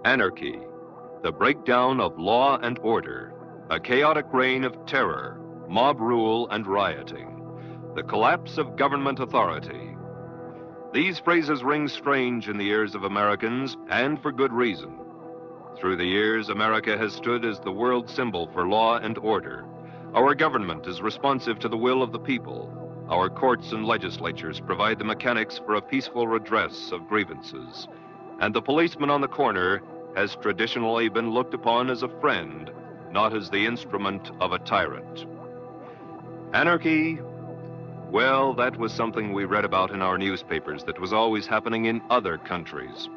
Anarchy, the breakdown of law and order, a chaotic reign of terror, mob rule and rioting, the collapse of government authority. These phrases ring strange in the ears of Americans, and for good reason. Through the years, America has stood as the world symbol for law and order. Our government is responsive to the will of the people. Our courts and legislatures provide the mechanics for a peaceful redress of grievances. And the policeman on the corner has traditionally been looked upon as a friend, not as the instrument of a tyrant. Anarchy, well, that was something we read about in our newspapers that was always happening in other countries.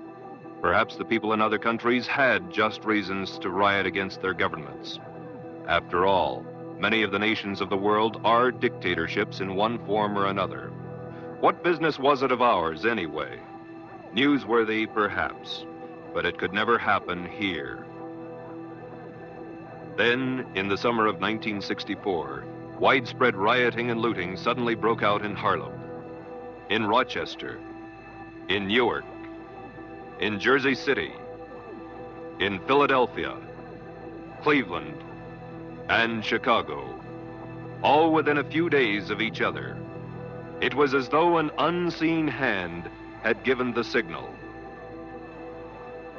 Perhaps the people in other countries had just reasons to riot against their governments. After all, many of the nations of the world are dictatorships in one form or another. What business was it of ours, anyway? Newsworthy, perhaps, but it could never happen here. Then, in the summer of 1964, widespread rioting and looting suddenly broke out in Harlem, in Rochester, in Newark, in Jersey City, in Philadelphia, Cleveland, and Chicago, all within a few days of each other. It was as though an unseen hand had given the signal.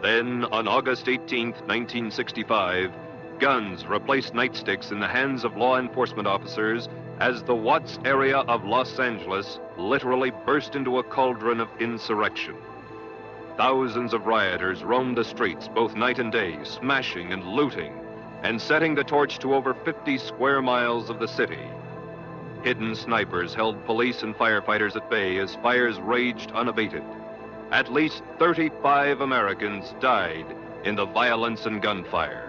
Then, on August 18th, 1965, guns replaced nightsticks in the hands of law enforcement officers as the Watts area of Los Angeles literally burst into a cauldron of insurrection. Thousands of rioters roamed the streets both night and day, smashing and looting, and setting the torch to over 50 square miles of the city. Hidden snipers held police and firefighters at bay as fires raged unabated. At least 35 Americans died in the violence and gunfire.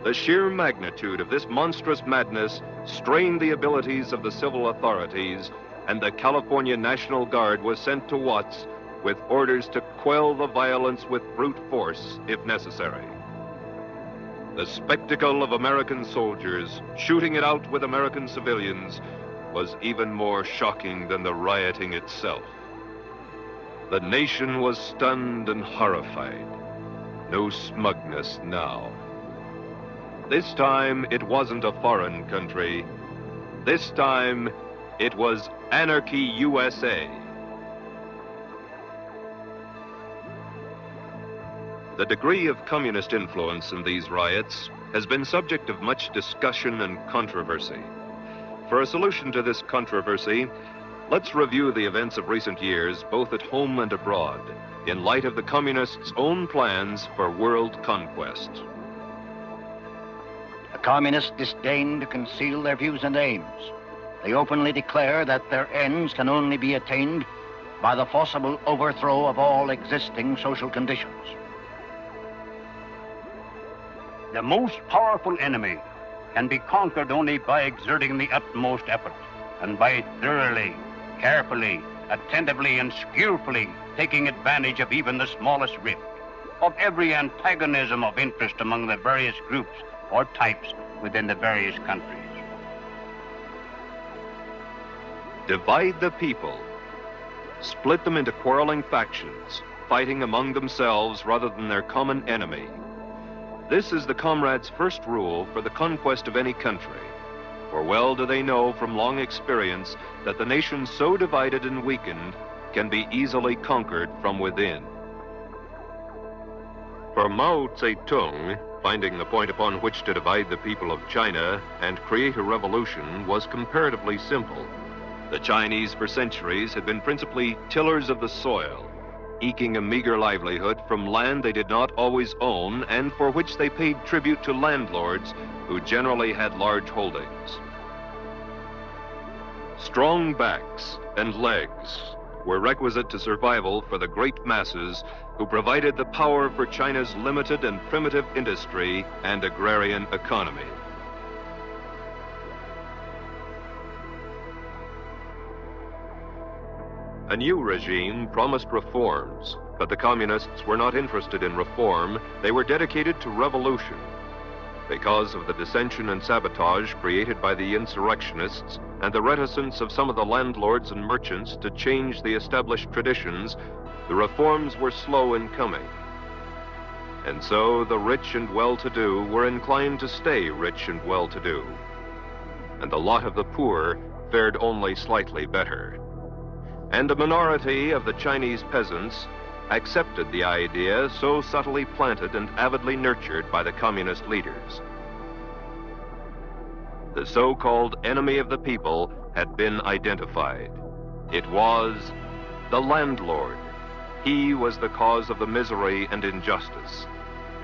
The sheer magnitude of this monstrous madness strained the abilities of the civil authorities, and the California National Guard was sent to Watts with orders to quell the violence with brute force if necessary. The spectacle of American soldiers shooting it out with American civilians was even more shocking than the rioting itself. The nation was stunned and horrified. No smugness now. This time, it wasn't a foreign country. This time, it was Anarchy USA. The degree of communist influence in these riots has been subject of much discussion and controversy. For a solution to this controversy, let's review the events of recent years, both at home and abroad, in light of the communists' own plans for world conquest. The communists disdain to conceal their views and aims. They openly declare that their ends can only be attained by the forcible overthrow of all existing social conditions. The most powerful enemy can be conquered only by exerting the utmost effort and by thoroughly, carefully, attentively, and skillfully taking advantage of even the smallest rift, of every antagonism of interest among the various groups or types within the various countries. Divide the people. Split them into quarreling factions, fighting among themselves rather than their common enemy. This is the comrades' first rule for the conquest of any country, for well do they know from long experience that the nation so divided and weakened can be easily conquered from within. For Mao Zedong, finding the point upon which to divide the people of China and create a revolution was comparatively simple. The Chinese for centuries had been principally tillers of the soil, eking a meager livelihood from land they did not always own and for which they paid tribute to landlords who generally had large holdings. Strong backs and legs were requisite to survival for the great masses who provided the power for China's limited and primitive industry and agrarian economy. A new regime promised reforms, but the communists were not interested in reform. They were dedicated to revolution. Because of the dissension and sabotage created by the insurrectionists and the reticence of some of the landlords and merchants to change the established traditions, the reforms were slow in coming. And so the rich and well-to-do were inclined to stay rich and well-to-do. And the lot of the poor fared only slightly better. And a minority of the Chinese peasants accepted the idea so subtly planted and avidly nurtured by the communist leaders. The so-called enemy of the people had been identified. It was the landlord. He was the cause of the misery and injustice.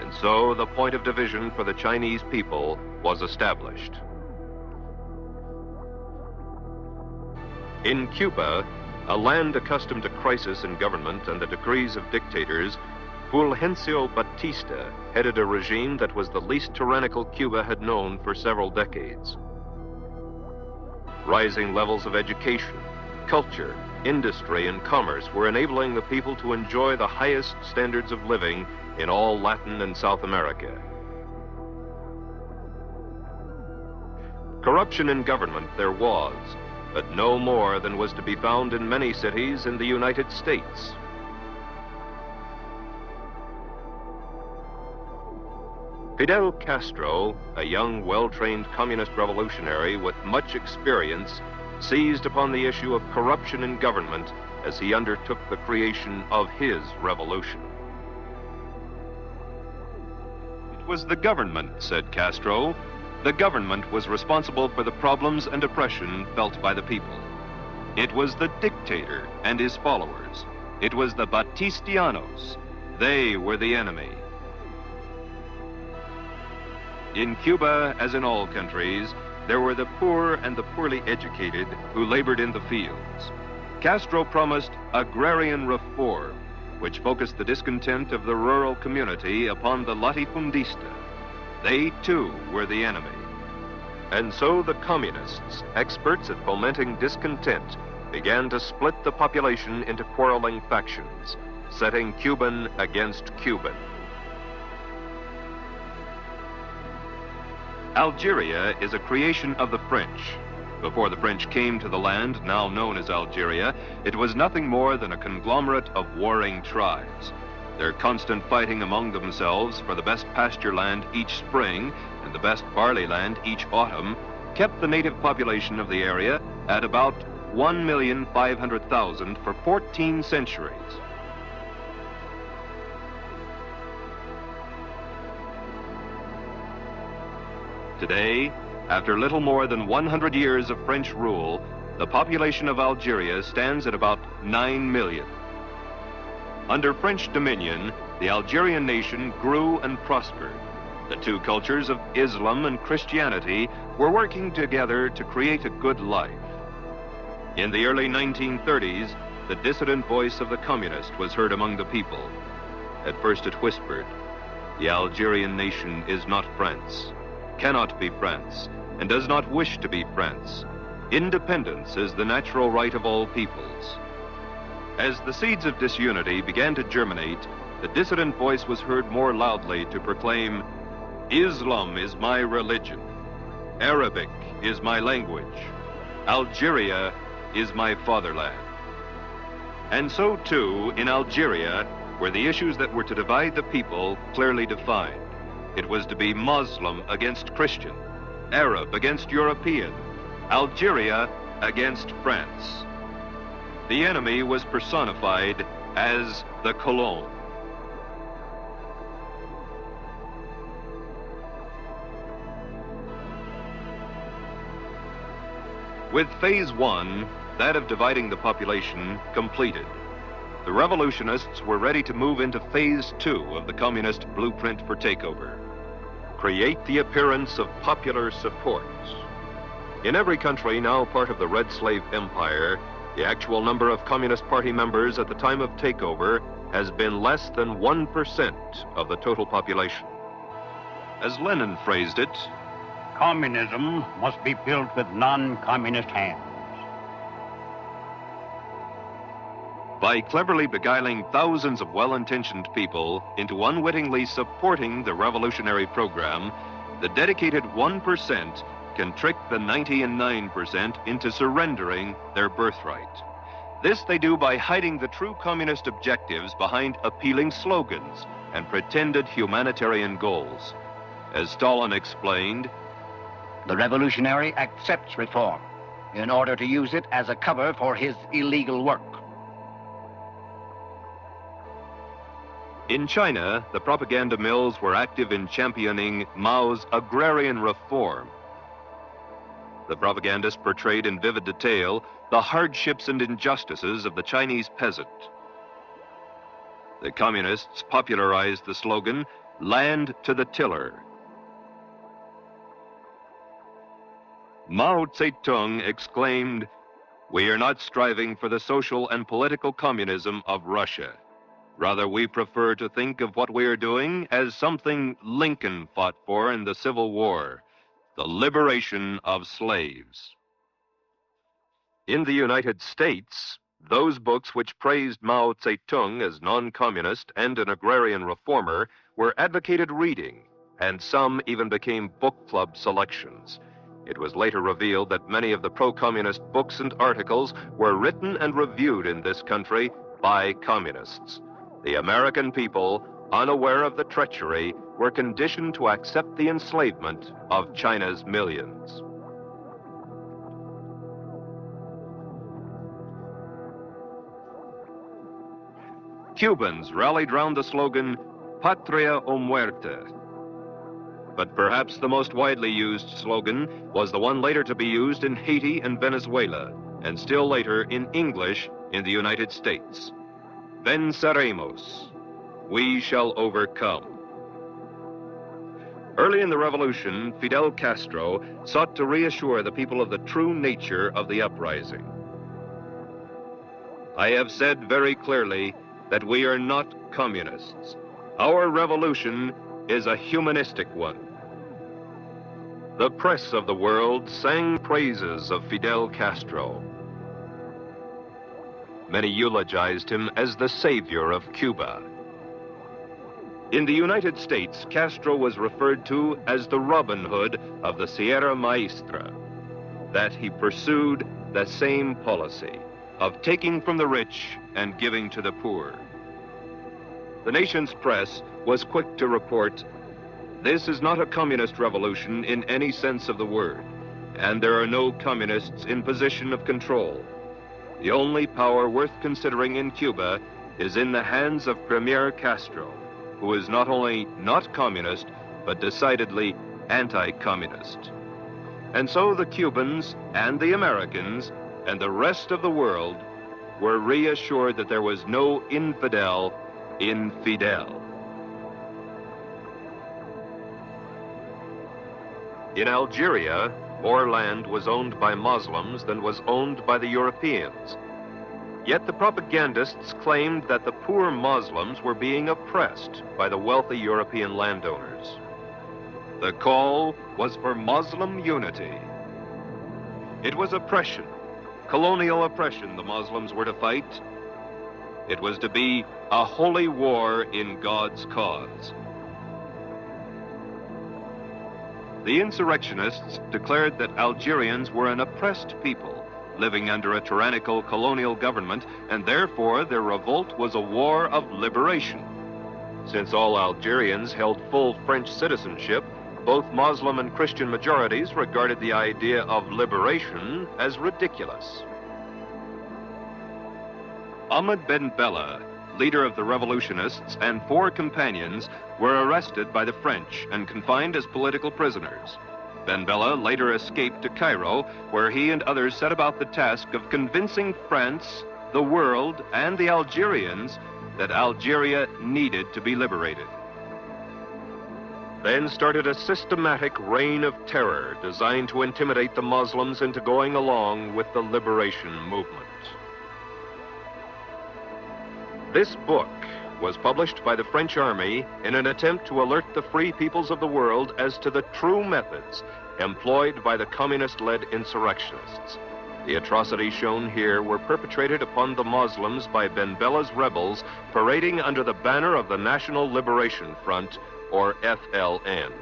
And so the point of division for the Chinese people was established. In Cuba, a land accustomed to crisis in government and the decrees of dictators, Fulgencio Batista headed a regime that was the least tyrannical Cuba had known for several decades. Rising levels of education, culture, industry, and commerce were enabling the people to enjoy the highest standards of living in all Latin and South America. Corruption in government there was, but no more than was to be found in many cities in the United States. Fidel Castro, a young, well-trained communist revolutionary with much experience, seized upon the issue of corruption in government as he undertook the creation of his revolution. It was the government, said Castro. The government was responsible for the problems and oppression felt by the people. It was the dictator and his followers. It was the Batistianos. They were the enemy. In Cuba, as in all countries, there were the poor and the poorly educated who labored in the fields. Castro promised agrarian reform, which focused the discontent of the rural community upon the latifundista. They, too, were the enemy. And so the communists, experts at fomenting discontent, began to split the population into quarreling factions, setting Cuban against Cuban. Algeria is a creation of the French. Before the French came to the land now known as Algeria, it was nothing more than a conglomerate of warring tribes. Their constant fighting among themselves for the best pasture land each spring and the best barley land each autumn kept the native population of the area at about 1,500,000 for 14 centuries. Today, after little more than 100 years of French rule, the population of Algeria stands at about 9 million. Under French dominion, the Algerian nation grew and prospered. The two cultures of Islam and Christianity were working together to create a good life. In the early 1930s, the dissident voice of the communist was heard among the people. At first it whispered, "The Algerian nation is not France, cannot be France, and does not wish to be France. Independence is the natural right of all peoples." As the seeds of disunity began to germinate, the dissident voice was heard more loudly to proclaim, "Islam is my religion. Arabic is my language. Algeria is my fatherland." And so, too, in Algeria, were the issues that were to divide the people clearly defined. It was to be Muslim against Christian, Arab against European, Algeria against France. The enemy was personified as the colon. With phase one, that of dividing the population, completed, the revolutionists were ready to move into phase two of the communist blueprint for takeover. Create the appearance of popular support. In every country now part of the Red Slave Empire, the actual number of Communist Party members at the time of takeover has been less than 1% of the total population. As Lenin phrased it, communism must be built with non-communist hands. By cleverly beguiling thousands of well-intentioned people into unwittingly supporting the revolutionary program, the dedicated 1% can trick the 99% into surrendering their birthright. This they do by hiding the true communist objectives behind appealing slogans, and pretended humanitarian goals. As Stalin explained, the revolutionary accepts reform in order to use it as a cover for his illegal work. in China, the propaganda mills were active in championing Mao's agrarian reform. The propagandists portrayed in vivid detail the hardships and injustices of the Chinese peasant. The communists popularized the slogan, "Land to the tiller." Mao Zedong exclaimed, "We are not striving for the social and political communism of Russia. Rather, we prefer to think of what we are doing as something Lincoln fought for in the Civil War, the liberation of slaves." In the United States, those books which praised Mao Zedong as non-communist and an agrarian reformer were advocated reading, and some even became book club selections. It was later revealed that many of the pro-communist books and articles were written and reviewed in this country by communists. The American people, unaware of the treachery, were conditioned to accept the enslavement of China's millions. Cubans rallied round the slogan, "Patria o muerte." But perhaps the most widely used slogan was the one later to be used in Haiti and Venezuela, and still later in English in the United States. "Venceremos," we shall overcome. Early in the revolution, Fidel Castro sought to reassure the people of the true nature of the uprising. "I have said very clearly that we are not communists. Our revolution is a humanistic one." The press of the world sang praises of Fidel Castro. Many eulogized him as the savior of Cuba. In the United States, Castro was referred to as the Robin Hood of the Sierra Maestra, that he pursued the same policy of taking from the rich and giving to the poor. The nation's press was quick to report, "This is not a communist revolution in any sense of the word, and there are no communists in position of control. The only power worth considering in Cuba is in the hands of Premier Castro, who is not only not communist, but decidedly anti-communist." And so the Cubans and the Americans and the rest of the world were reassured that there was no infidel in Fidel. In Algeria, more land was owned by Muslims than was owned by the Europeans. Yet the propagandists claimed that the poor Muslims were being oppressed by the wealthy European landowners. The call was for Muslim unity. It was oppression, colonial oppression, the Muslims were to fight. It was to be a holy war in God's cause. The insurrectionists declared that Algerians were an oppressed people living under a tyrannical colonial government, and therefore their revolt was a war of liberation. Since all Algerians held full French citizenship, both Muslim and Christian majorities regarded the idea of liberation as ridiculous. Ahmed Ben Bella, leader of the revolutionists, and 4 companions were arrested by the French and confined as political prisoners. Ben Bella later escaped to Cairo, where he and others set about the task of convincing France, the world, and the Algerians that Algeria needed to be liberated. Then started a systematic reign of terror designed to intimidate the Muslims into going along with the liberation movement. This book was published by the French army in an attempt to alert the free peoples of the world as to the true methods employed by the communist-led insurrectionists. The atrocities shown here were perpetrated upon the Muslims by Ben Bella's rebels parading under the banner of the National Liberation Front, or FLN.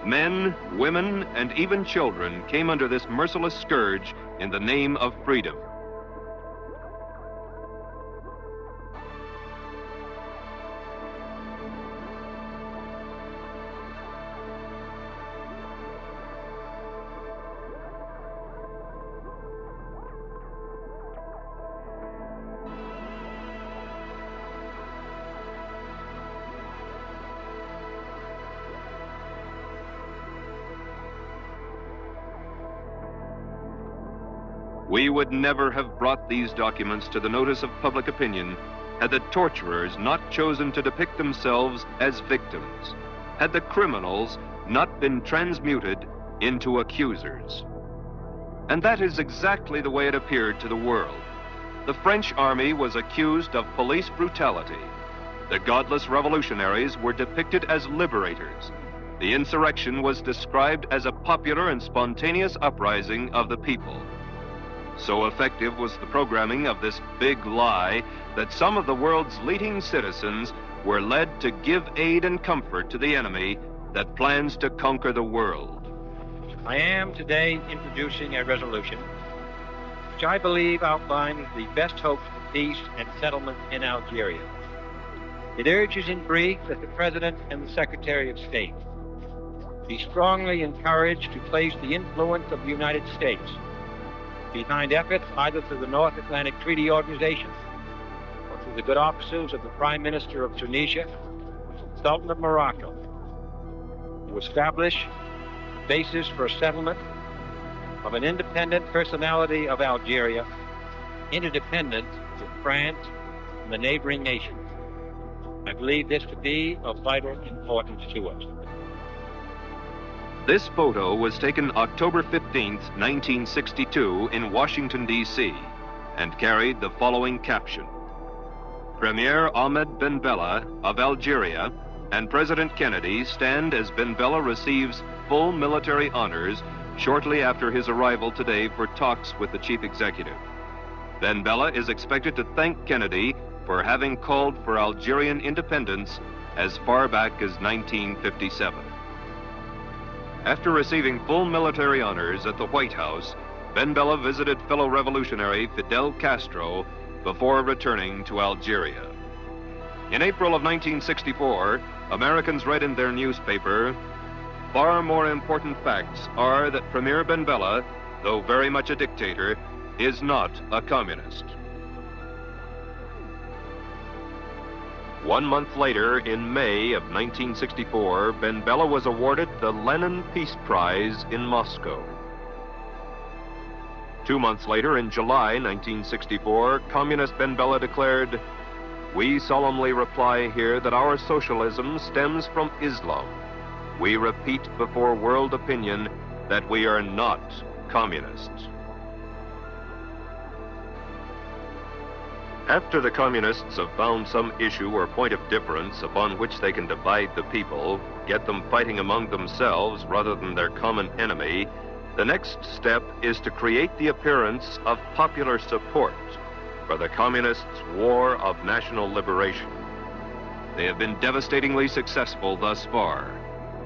Men, women, and even children came under this merciless scourge in the name of freedom. We would never have brought these documents to the notice of public opinion had the torturers not chosen to depict themselves as victims, had the criminals not been transmuted into accusers. And that is exactly the way it appeared to the world. The French army was accused of police brutality. The godless revolutionaries were depicted as liberators. The insurrection was described as a popular and spontaneous uprising of the people. So effective was the programming of this big lie that some of the world's leading citizens were led to give aid and comfort to the enemy that plans to conquer the world. I am today introducing a resolution which I believe outlines the best hopes for peace and settlement in Algeria. It urges in brief that the President and the Secretary of State be strongly encouraged to place the influence of the United States behind efforts either through the North Atlantic Treaty Organization or through the good offices of the Prime Minister of Tunisia, Sultan of Morocco, to establish the basis for a settlement of an independent personality of Algeria, interdependent with France and the neighboring nations. I believe this to be of vital importance to us. This photo was taken October 15th, 1962 in Washington, D.C. and carried the following caption: Premier Ahmed Ben Bella of Algeria and President Kennedy stand as Ben Bella receives full military honors shortly after his arrival today for talks with the chief executive. Ben Bella is expected to thank Kennedy for having called for Algerian independence as far back as 1957. After receiving full military honors at the White House, Ben Bella visited fellow revolutionary Fidel Castro before returning to Algeria. In April of 1964, Americans read in their newspaper, "Far more important facts are that Premier Ben Bella, though very much a dictator, is not a communist." 1 month later, in May of 1964, Ben Bella was awarded the Lenin Peace Prize in Moscow. 2 months later, in July 1964, Communist Ben Bella declared, "We solemnly reply here that our socialism stems from Islam. We repeat before world opinion that we are not communists." After the communists have found some issue or point of difference upon which they can divide the people, get them fighting among themselves rather than their common enemy, the next step is to create the appearance of popular support for the communists' war of national liberation. They have been devastatingly successful thus far.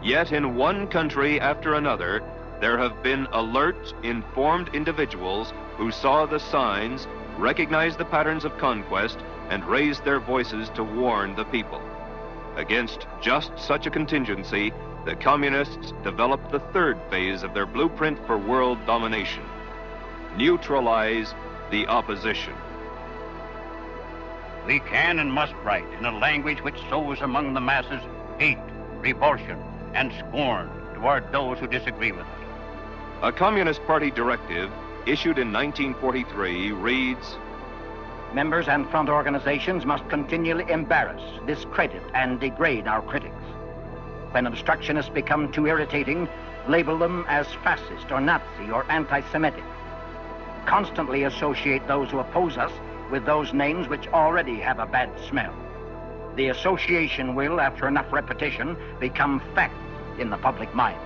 Yet in one country after another, there have been alert, informed individuals who saw the signs, recognized the patterns of conquest, and raised their voices to warn the people. Against just such a contingency, the communists developed the third phase of their blueprint for world domination: neutralize the opposition. We can and must write in a language which sows among the masses hate, revulsion, and scorn toward those who disagree with us. A Communist Party directive issued in 1943 reads, Members and front organizations must continually embarrass, discredit, and degrade our critics. When obstructionists become too irritating, label them as fascist or Nazi or anti-Semitic. Constantly associate those who oppose us with those names which already have a bad smell. The association will, after enough repetition, become fact in the public mind.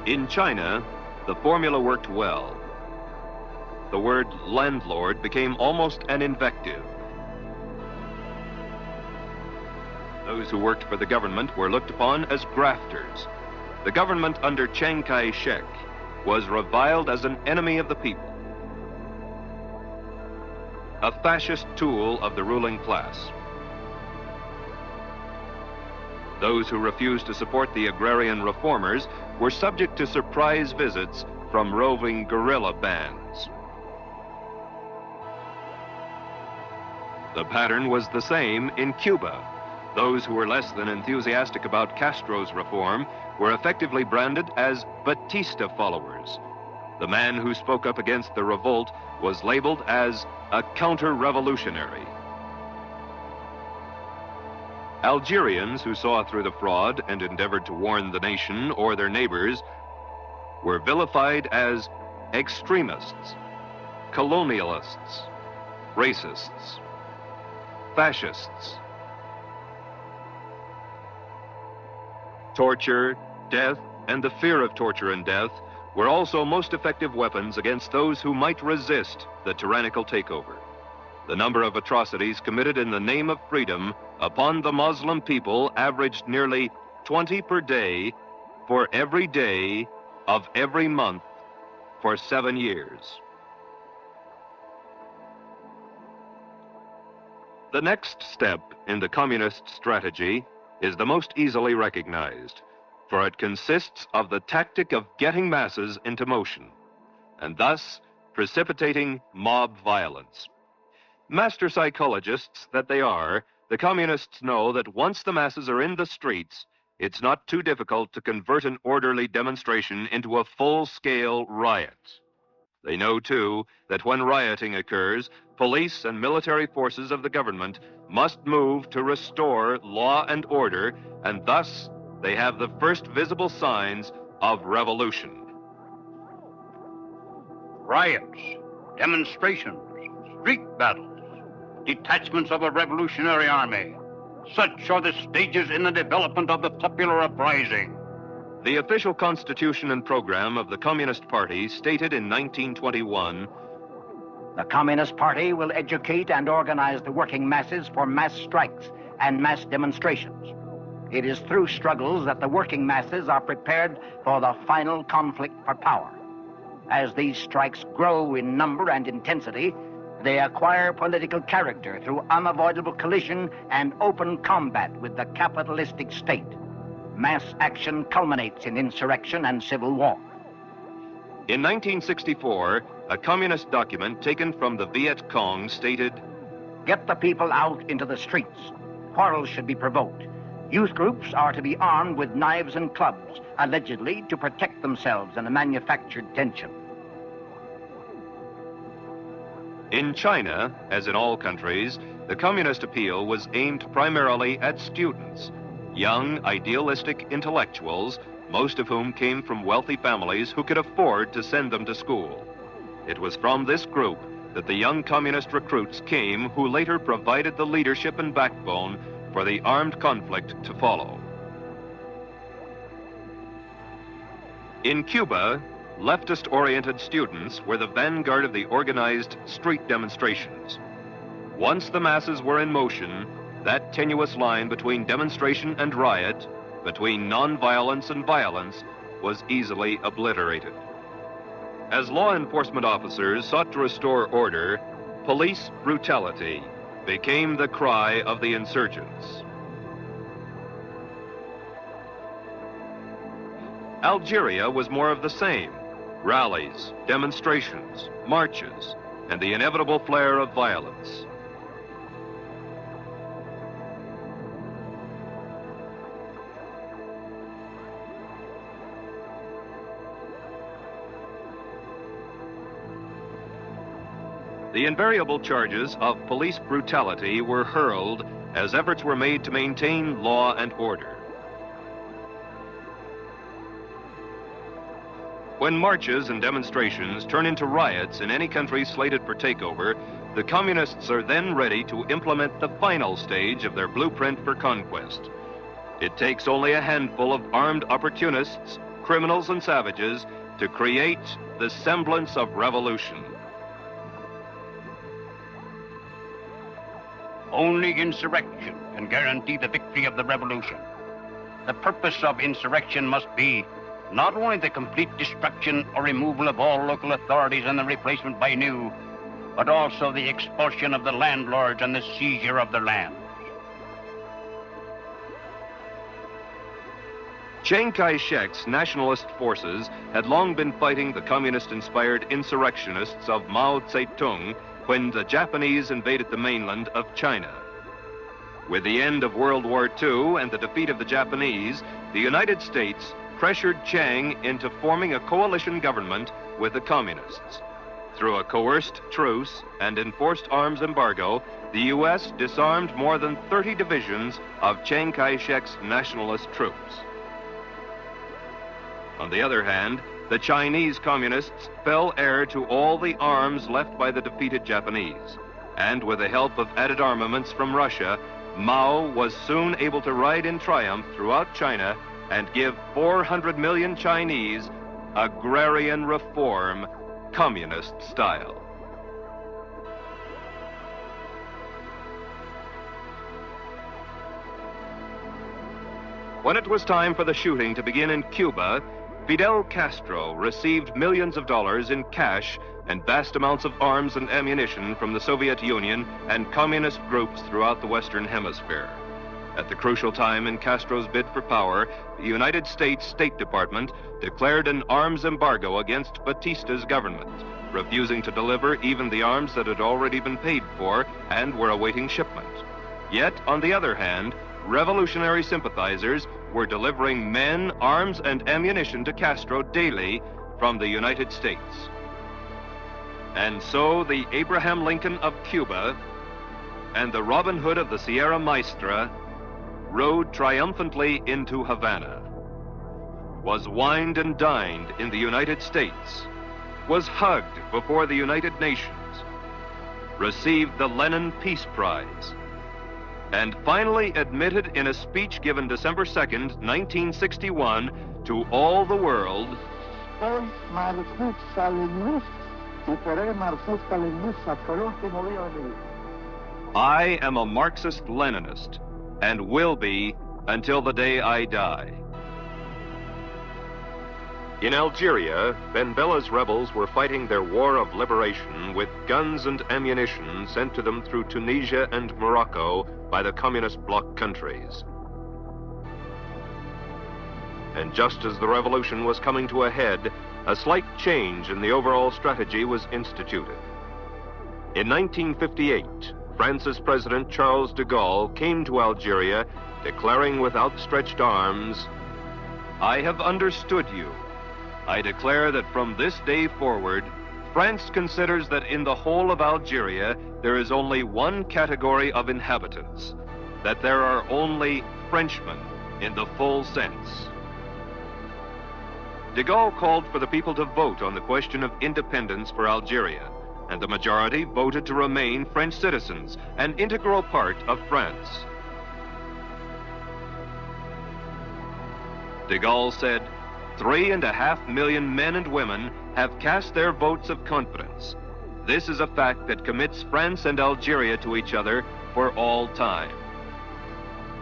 In China, the formula worked well. The word landlord became almost an invective. Those who worked for the government were looked upon as grafters. The government under Chiang Kai-shek was reviled as an enemy of the people, a fascist tool of the ruling class. Those who refused to support the agrarian reformers were subject to surprise visits from roving guerrilla bands. The pattern was the same in Cuba. Those who were less than enthusiastic about Castro's reform were effectively branded as Batista followers. The man who spoke up against the revolt was labeled as a counter-revolutionary. Algerians who saw through the fraud and endeavored to warn the nation or their neighbors were vilified as extremists, colonialists, racists, fascists. Torture, death, and the fear of torture and death were also most effective weapons against those who might resist the tyrannical takeover. The number of atrocities committed in the name of freedom upon the Muslim people averaged nearly 20 per day for every day of every month for 7 years. The next step in the communist strategy is the most easily recognized, for it consists of the tactic of getting masses into motion, and thus precipitating mob violence. Master psychologists that they are, the communists know that once the masses are in the streets, it's not too difficult to convert an orderly demonstration into a full-scale riot. They know, too, that when rioting occurs, police and military forces of the government must move to restore law and order, and thus they have the first visible signs of revolution. Riots, demonstrations, street battles, detachments of a revolutionary army. Such are the stages in the development of the popular uprising. The official constitution and program of the Communist Party stated in 1921, "The Communist Party will educate and organize the working masses for mass strikes and mass demonstrations. It is through struggles that the working masses are prepared for the final conflict for power. As these strikes grow in number and intensity, they acquire political character through unavoidable collision and open combat with the capitalistic state. Mass action culminates in insurrection and civil war." In 1964, a communist document taken from the Viet Cong stated, "Get the people out into the streets. Quarrels should be provoked. Youth groups are to be armed with knives and clubs, allegedly to protect themselves in a manufactured tension." In China, as in all countries, the communist appeal was aimed primarily at students, young, idealistic intellectuals, most of whom came from wealthy families who could afford to send them to school. It was from this group that the young communist recruits came who later provided the leadership and backbone for the armed conflict to follow. In Cuba, leftist-oriented students were the vanguard of the organized street demonstrations. Once the masses were in motion, that tenuous line between demonstration and riot, between nonviolence and violence, was easily obliterated. As law enforcement officers sought to restore order, police brutality became the cry of the insurgents. Algeria was more of the same: rallies, demonstrations, marches, and the inevitable flare of violence. The invariable charges of police brutality were hurled as efforts were made to maintain law and order. When marches and demonstrations turn into riots in any country slated for takeover, the communists are then ready to implement the final stage of their blueprint for conquest. It takes only a handful of armed opportunists, criminals, and savages to create the semblance of revolution. Only insurrection and guarantee the victory of the revolution. The purpose of insurrection must be not only the complete destruction or removal of all local authorities and the replacement by new, but also the expulsion of the landlords and the seizure of their land. Chiang Kai-shek's nationalist forces had long been fighting the communist-inspired insurrectionists of Mao Zedong when the Japanese invaded the mainland of China. With the end of World War II and the defeat of the Japanese, the United States pressured Chiang into forming a coalition government with the communists. Through a coerced truce and enforced arms embargo, the U.S. disarmed more than 30 divisions of Chiang Kai-shek's nationalist troops. On the other hand, the Chinese communists fell heir to all the arms left by the defeated Japanese. And with the help of added armaments from Russia, Mao was soon able to ride in triumph throughout China and give 400 million Chinese agrarian reform, communist style. When it was time for the shooting to begin in Cuba, Fidel Castro received millions of dollars in cash and vast amounts of arms and ammunition from the Soviet Union and communist groups throughout the Western Hemisphere. At the crucial time in Castro's bid for power, the United States State Department declared an arms embargo against Batista's government, refusing to deliver even the arms that had already been paid for and were awaiting shipment. Yet, on the other hand, revolutionary sympathizers were delivering men, arms, and ammunition to Castro daily from the United States. And so the Abraham Lincoln of Cuba and the Robin Hood of the Sierra Maestra rode triumphantly into Havana, was wined and dined in the United States, was hugged before the United Nations, received the Lenin Peace Prize, and finally admitted in a speech given December 2nd, 1961, to all the world, I am a Marxist-Leninist and will be until the day I die. In Algeria, Ben Bella's rebels were fighting their war of liberation with guns and ammunition sent to them through Tunisia and Morocco by the communist bloc countries. And just as the revolution was coming to a head, a slight change in the overall strategy was instituted. In 1958, France's President Charles de Gaulle came to Algeria declaring with outstretched arms, I have understood you. I declare that from this day forward, France considers that in the whole of Algeria, there is only one category of inhabitants, that there are only Frenchmen in the full sense. De Gaulle called for the people to vote on the question of independence for Algeria, and the majority voted to remain French citizens, an integral part of France. De Gaulle said, 3.5 million men and women have cast their votes of confidence. This is a fact that commits France and Algeria to each other for all time.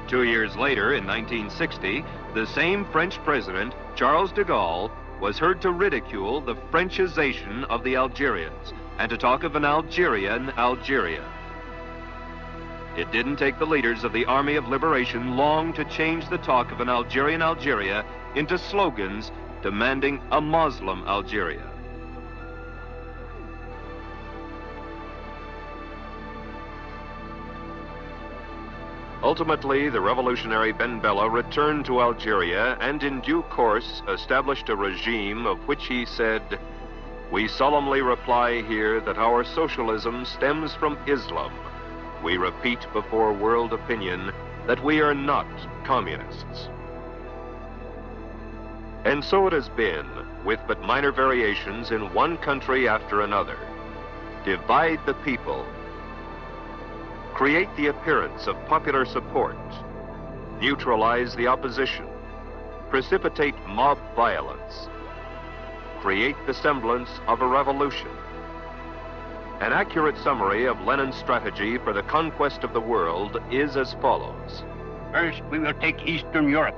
2 years later, in 1960, the same French president, Charles de Gaulle, was heard to ridicule the Frenchization of the Algerians and to talk of an Algerian Algeria. It didn't take the leaders of the Army of Liberation long to change the talk of an Algerian Algeria into slogans demanding a Muslim Algeria. Ultimately, the revolutionary Ben Bella returned to Algeria and in due course established a regime of which he said, we solemnly reply here that our socialism stems from Islam. We repeat before world opinion that we are not communists. And so it has been, with but minor variations in one country after another. Divide the people. Create the appearance of popular support. Neutralize the opposition. Precipitate mob violence. Create the semblance of a revolution. An accurate summary of Lenin's strategy for the conquest of the world is as follows. First, we will take Eastern Europe.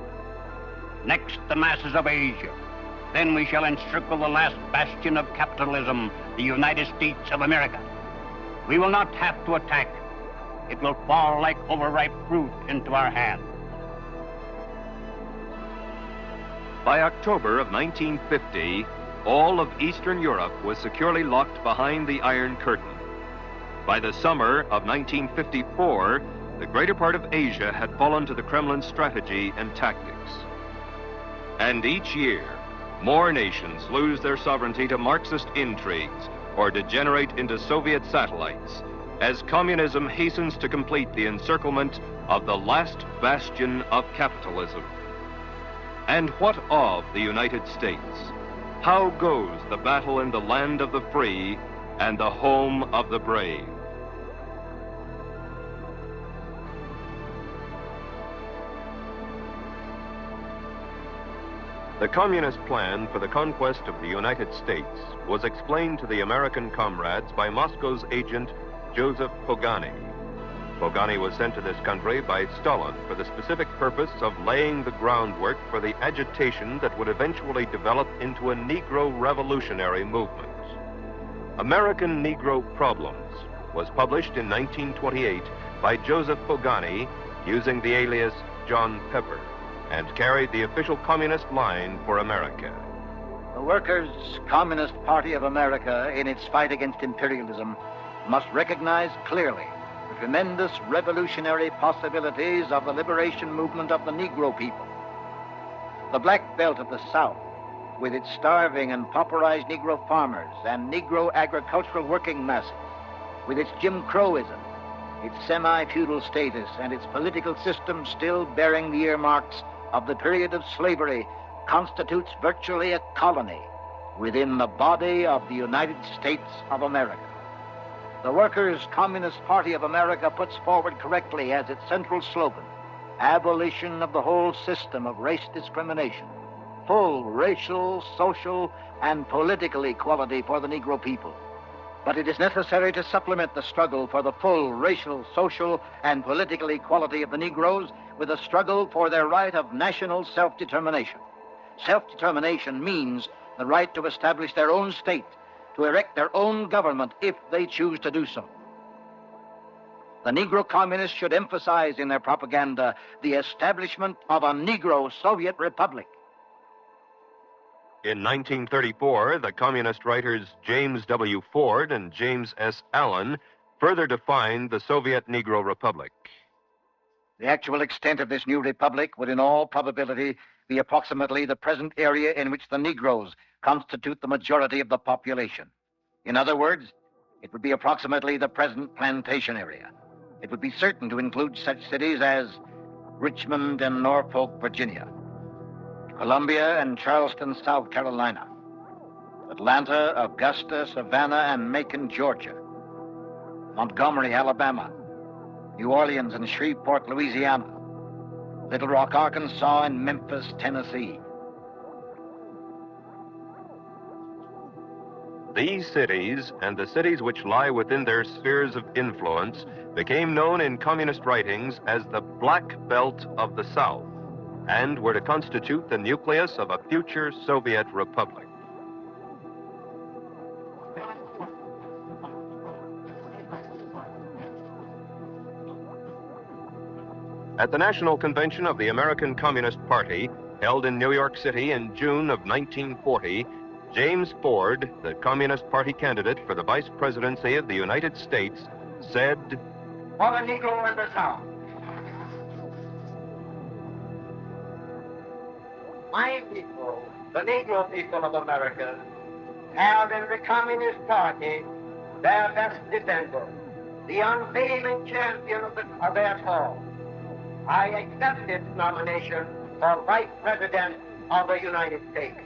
Next, the masses of Asia. Then we shall encircle the last bastion of capitalism, the United States of America. We will not have to attack. It will fall like overripe fruit into our hands. By October of 1950, all of Eastern Europe was securely locked behind the Iron Curtain. By the summer of 1954, the greater part of Asia had fallen to the Kremlin's strategy and tactics. And each year, more nations lose their sovereignty to Marxist intrigues or degenerate into Soviet satellites as communism hastens to complete the encirclement of the last bastion of capitalism. And what of the United States? How goes the battle in the land of the free and the home of the brave? The communist plan for the conquest of the United States was explained to the American comrades by Moscow's agent, Joseph Pogany. Pogany was sent to this country by Stalin for the specific purpose of laying the groundwork for the agitation that would eventually develop into a Negro revolutionary movement. American Negro Problems was published in 1928 by Joseph Pogany using the alias John Pepper, and carried the official communist line for America. The Workers' Communist Party of America, in its fight against imperialism, must recognize clearly the tremendous revolutionary possibilities of the liberation movement of the Negro people. The Black Belt of the South, with its starving and pauperized Negro farmers and Negro agricultural working masses, with its Jim Crowism, its semi-feudal status, and its political system still bearing the earmarks of the period of slavery, constitutes virtually a colony within the body of the United States of America. The Workers' Communist Party of America puts forward correctly as its central slogan, abolition of the whole system of race discrimination, full racial, social, and political equality for the Negro people. But it is necessary to supplement the struggle for the full racial, social, and political equality of the Negroes with a struggle for their right of national self-determination. Self-determination means the right to establish their own state, to erect their own government if they choose to do so. The Negro communists should emphasize in their propaganda the establishment of a Negro Soviet Republic. In 1934, the communist writers James W. Ford and James S. Allen further defined the Soviet Negro Republic. The actual extent of this new republic would in all probability be approximately the present area in which the Negroes constitute the majority of the population. In other words, it would be approximately the present plantation area. It would be certain to include such cities as Richmond and Norfolk, Virginia, Columbia and Charleston, South Carolina, Atlanta, Augusta, Savannah, and Macon, Georgia, Montgomery, Alabama, New Orleans and Shreveport, Louisiana, Little Rock, Arkansas, and Memphis, Tennessee. These cities, and the cities which lie within their spheres of influence, became known in communist writings as the Black Belt of the South, and were to constitute the nucleus of a future Soviet republic. At the National Convention of the American Communist Party, held in New York City in June of 1940, James Ford, the Communist Party candidate for the Vice Presidency of the United States, said, "For the Negro in the South, my people, the Negro people of America, have in the Communist Party their best defender, the unfailing champion of their cause. I accept this nomination for Vice President of the United States."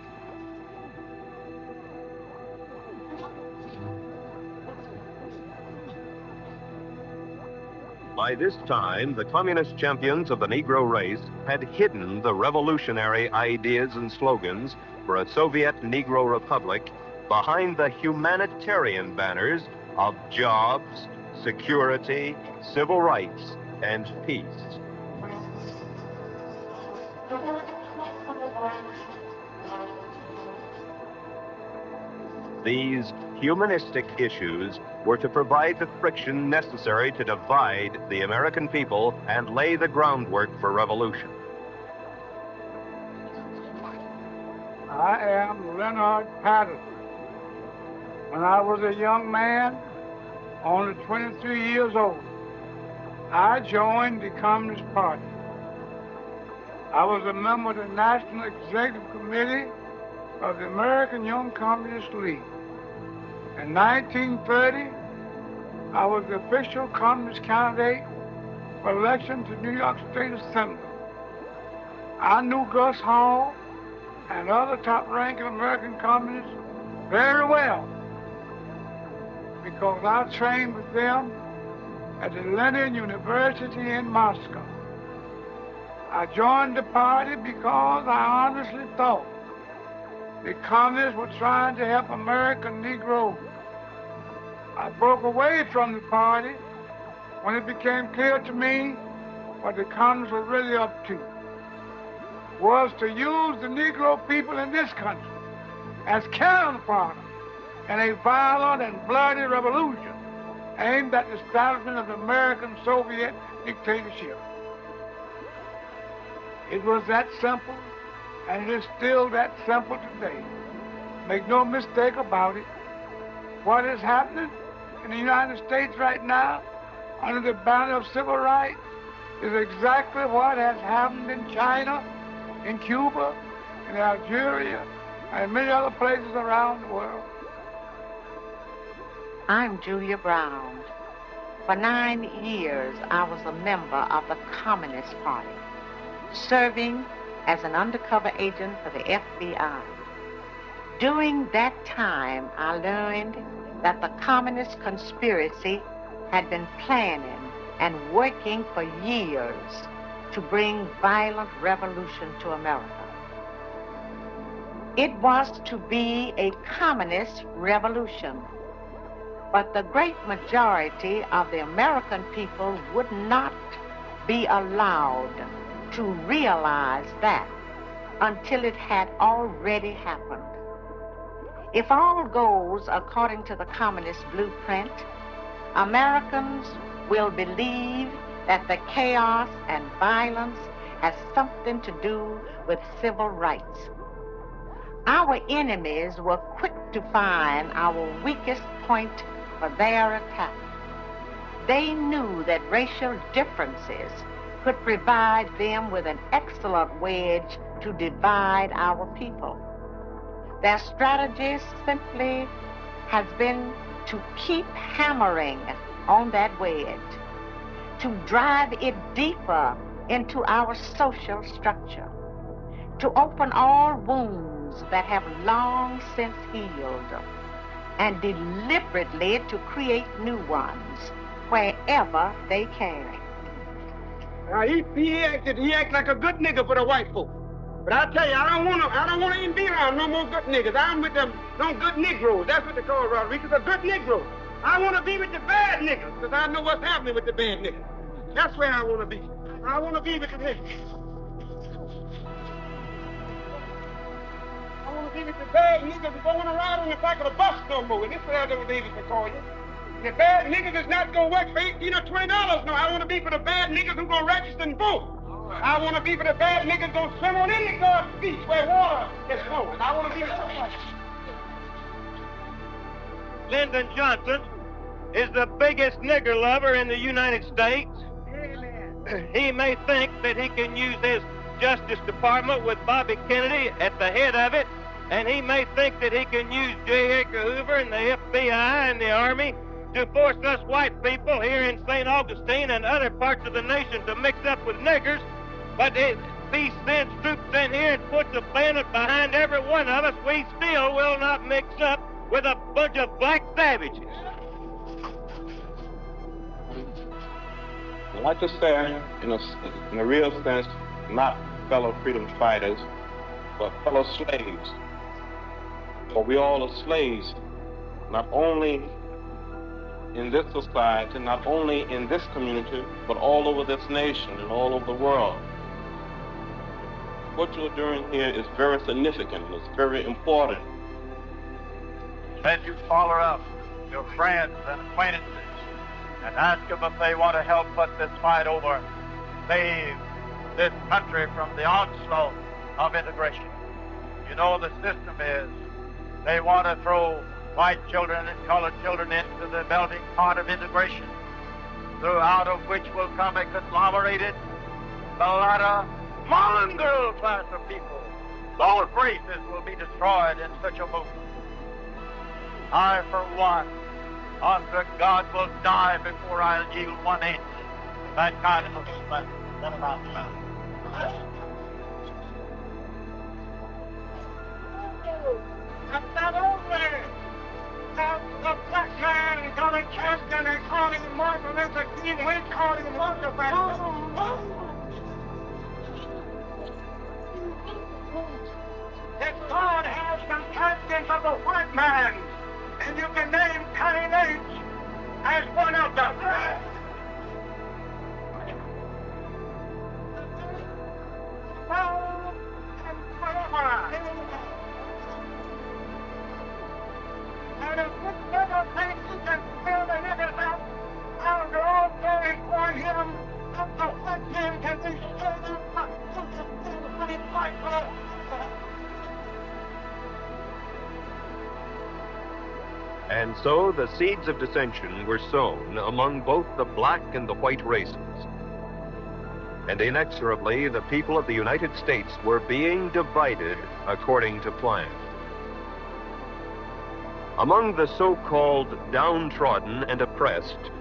By this time, the communist champions of the Negro race had hidden the revolutionary ideas and slogans for a Soviet Negro Republic behind the humanitarian banners of jobs, security, civil rights, and peace. These humanistic issues were to provide the friction necessary to divide the American people and lay the groundwork for revolution. I am Leonard Patterson. When I was a young man, only 23 years old, I joined the Communist Party. I was a member of the National Executive Committee of the American Young Communist League. In 1930, I was the official communist candidate for election to New York State Assembly. I knew Gus Hall and other top-ranking American communists very well because I trained with them at the Lenin University in Moscow. I joined the party because I honestly thought the communists were trying to help American Negroes. I broke away from the party when it became clear to me what the communists were really up to was to use the Negro people in this country as counterparts in a violent and bloody revolution aimed at the establishment of the American Soviet dictatorship. It was that simple, and it is still that simple today. Make no mistake about it. What is happening in the United States right now under the banner of civil rights is exactly what has happened in China, in Cuba, in Algeria, and many other places around the world. I'm Julia Brown. For 9 years, I was a member of the Communist Party, serving as an undercover agent for the FBI. During that time, I learned that the communist conspiracy had been planning and working for years to bring violent revolution to America. It was to be a communist revolution, but the great majority of the American people would not be allowed to realize that until it had already happened. If all goes according to the communist blueprint, Americans will believe that the chaos and violence has something to do with civil rights. Our enemies were quick to find our weakest point for their attack. They knew that racial differences could provide them with an excellent wedge to divide our people. Their strategy simply has been to keep hammering on that wedge, to drive it deeper into our social structure, to open all wounds that have long since healed, and deliberately to create new ones wherever they can. Now, he acts like a good nigga for the white folk. But I tell you, I don't want to even be around no more good niggas. I'm with them good Negroes. That's what they call Rodriguez, a good Negro. I want to be with the bad niggas, because I know what's happening with the bad niggas. That's where I want to be. I want to be with the niggas. I want to be with the bad niggas that don't want to ride on the back of the bus no more. And this is what I don't believe to call you. The bad niggas is not going to work for $18 or $20. No, I want to be for the bad niggas who going to register and vote. I want to be for the bad niggas going to swim on any God's beach where water is flowing. I want to be with somebody. Lyndon Johnson is the biggest nigger lover in the United States. Amen. He may think that he can use his Justice Department with Bobby Kennedy at the head of it, and he may think that he can use J. Edgar Hoover and the FBI and the Army to force us white people here in St. Augustine and other parts of the nation to mix up with niggers, but if he sends troops in here and puts a bayonet behind every one of us, we still will not mix up with a bunch of black savages. I'd like to say, in a real sense, not fellow freedom fighters, but fellow slaves. For we all are slaves, not only in this society, not only in this community, but all over this nation and all over the world. What you're doing here is very significant. It's very important. Then you follow up your friends and acquaintances and ask them if they want to help put this fight over, save this country from the onslaught of integration. You know the system is they want to throw white children and colored children into the melting pot of integration, throughout of which will come a conglomerated, mulatto, mongrel class of people. Both races will be destroyed in such a movement. I, for one, under God, will die before I'll yield 1 inch to that kind of movement. And not only has the black man got a champion and call him Martin Luther King, we call him Roosevelt. If God has some champions of the white man, and you can name Connie H as one of them. And if this little person can fill the niggas out, I'll go all day for him, that the white man can be straight up when he fights for us. And so the seeds of dissension were sown among both the black and the white races. And inexorably, the people of the United States were being divided according to plan. Among the so-called downtrodden and oppressed,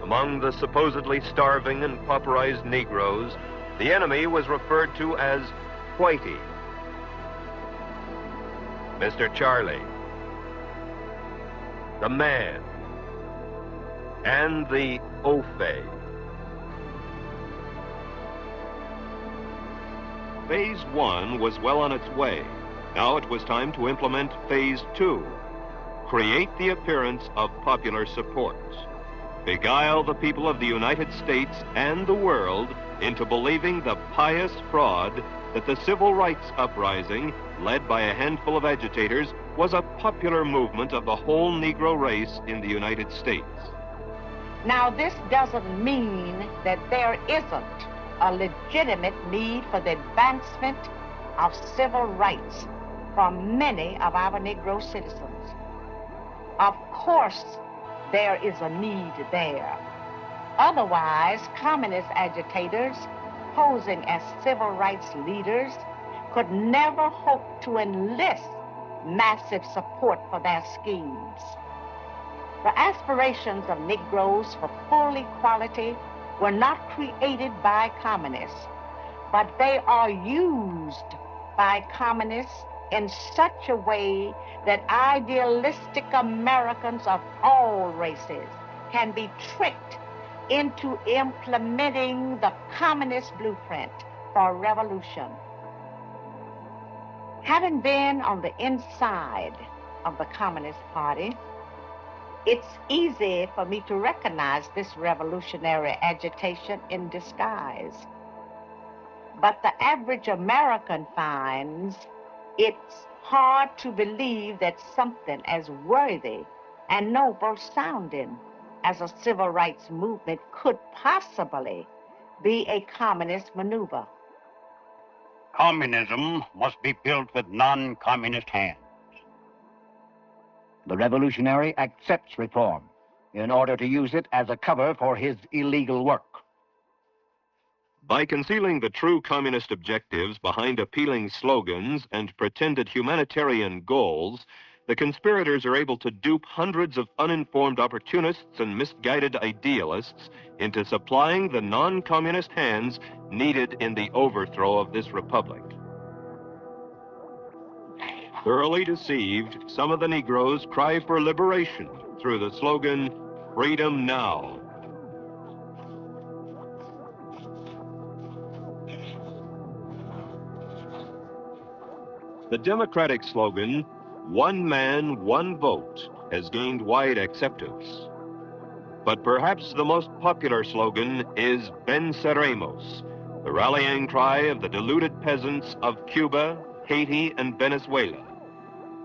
among the supposedly starving and pauperized Negroes, the enemy was referred to as Whitey, Mr. Charlie, the Man, and the Ofe. Phase 1 was well on its way. Now it was time to implement Phase 2. Create the appearance of popular support. Beguile the people of the United States and the world into believing the pious fraud that the civil rights uprising, led by a handful of agitators, was a popular movement of the whole Negro race in the United States. Now, this doesn't mean that there isn't a legitimate need for the advancement of civil rights for many of our Negro citizens. Of course, there is a need there. Otherwise, communist agitators posing as civil rights leaders could never hope to enlist massive support for their schemes. The aspirations of Negroes for full equality were not created by communists, but they are used by communists in such a way that idealistic Americans of all races can be tricked into implementing the communist blueprint for revolution. Having been on the inside of the Communist Party, it's easy for me to recognize this revolutionary agitation in disguise. But the average American finds it's hard to believe that something as worthy and noble sounding as a civil rights movement could possibly be a communist maneuver. Communism must be built with non-communist hands. The revolutionary accepts reform in order to use it as a cover for his illegal work. By concealing the true communist objectives behind appealing slogans and pretended humanitarian goals, the conspirators are able to dupe hundreds of uninformed opportunists and misguided idealists into supplying the non-communist hands needed in the overthrow of this republic. Thoroughly deceived, some of the Negroes cry for liberation through the slogan, "Freedom Now." The Democratic slogan, "One man, one vote," has gained wide acceptance. But perhaps the most popular slogan is Venceremos, the rallying cry of the deluded peasants of Cuba, Haiti, and Venezuela.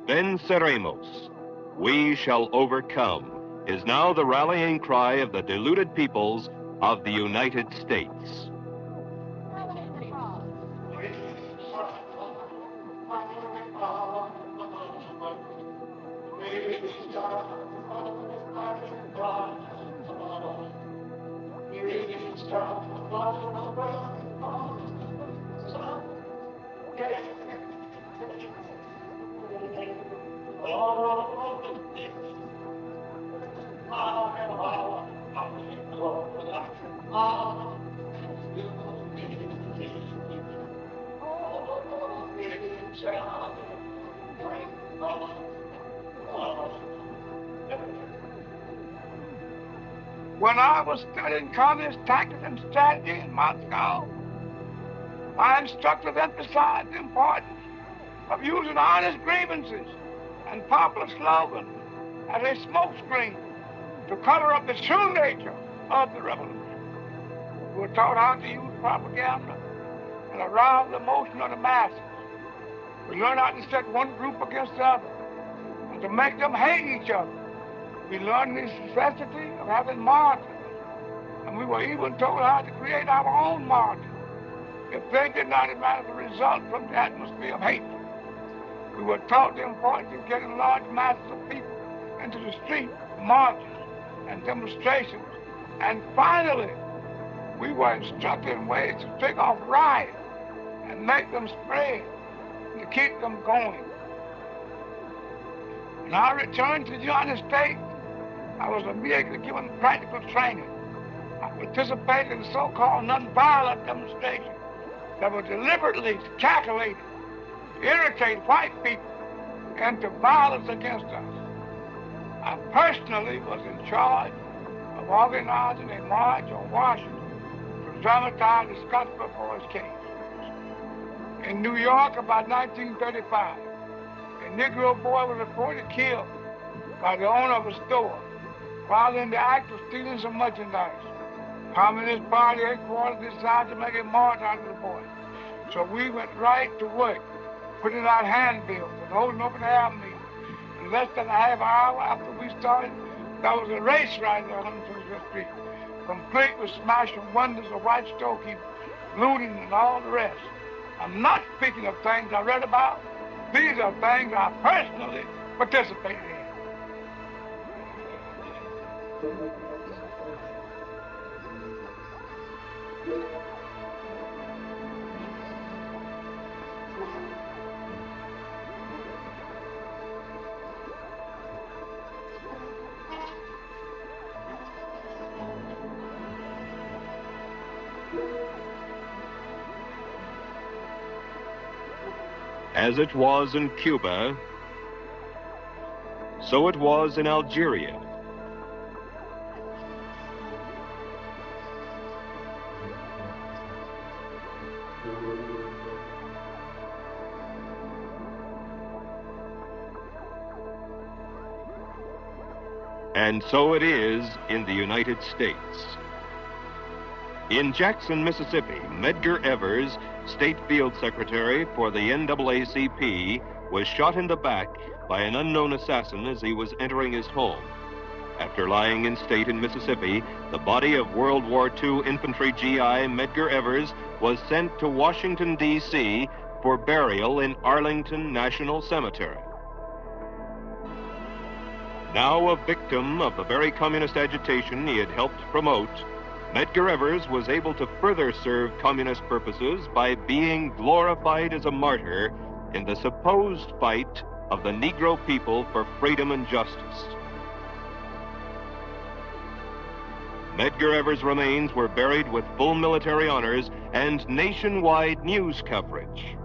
Venceremos, we shall overcome, is now the rallying cry of the deluded peoples of the United States. When I was studying communist tactics and strategy in Moscow, my instructors emphasized the importance of using honest grievances and popular slogans as a smokescreen to cover up the true nature of the revolution. We were taught how to use propaganda and arouse the emotion of the masses. We learned how to set one group against the other and to make them hate each other. We learned the necessity of having martyrs, and we were even told how to create our own martyrs if they did not automatically result from the atmosphere of hatred. We were taught the importance of getting large masses of people into the street, marches, and demonstrations. And finally, we were instructed in ways to take off riots and make them spread and to keep them going. When I returned to the United States, I was immediately given practical training. I participated in so-called nonviolent demonstrations that were deliberately calculated to irritate white people into violence against us. I personally was in charge of organizing a march on Washington to dramatize the Scottsboro Forest case. In New York, about 1935, a Negro boy was reported killed by the owner of a store while in the act of stealing some merchandise. Communist Party headquarters decided to make a march out of the boy. So we went right to work, putting out handbills and holding open air meetings. In less than a half hour after we started, there was a race right there on 125th Street, complete with smashing windows of white storekeepers, looting and all the rest. I'm not speaking of things I read about. These are things I personally participated in. As it was in Cuba, so it was in Algeria. And so it is in the United States. In Jackson, Mississippi, Medgar Evers, State Field Secretary for the NAACP, was shot in the back by an unknown assassin as he was entering his home. After lying in state in Mississippi, the body of World War II infantry GI Medgar Evers was sent to Washington, D.C. for burial in Arlington National Cemetery. Now a victim of the very communist agitation he had helped promote, Medgar Evers was able to further serve communist purposes by being glorified as a martyr in the supposed fight of the Negro people for freedom and justice. Medgar Evers' remains were buried with full military honors and nationwide news coverage.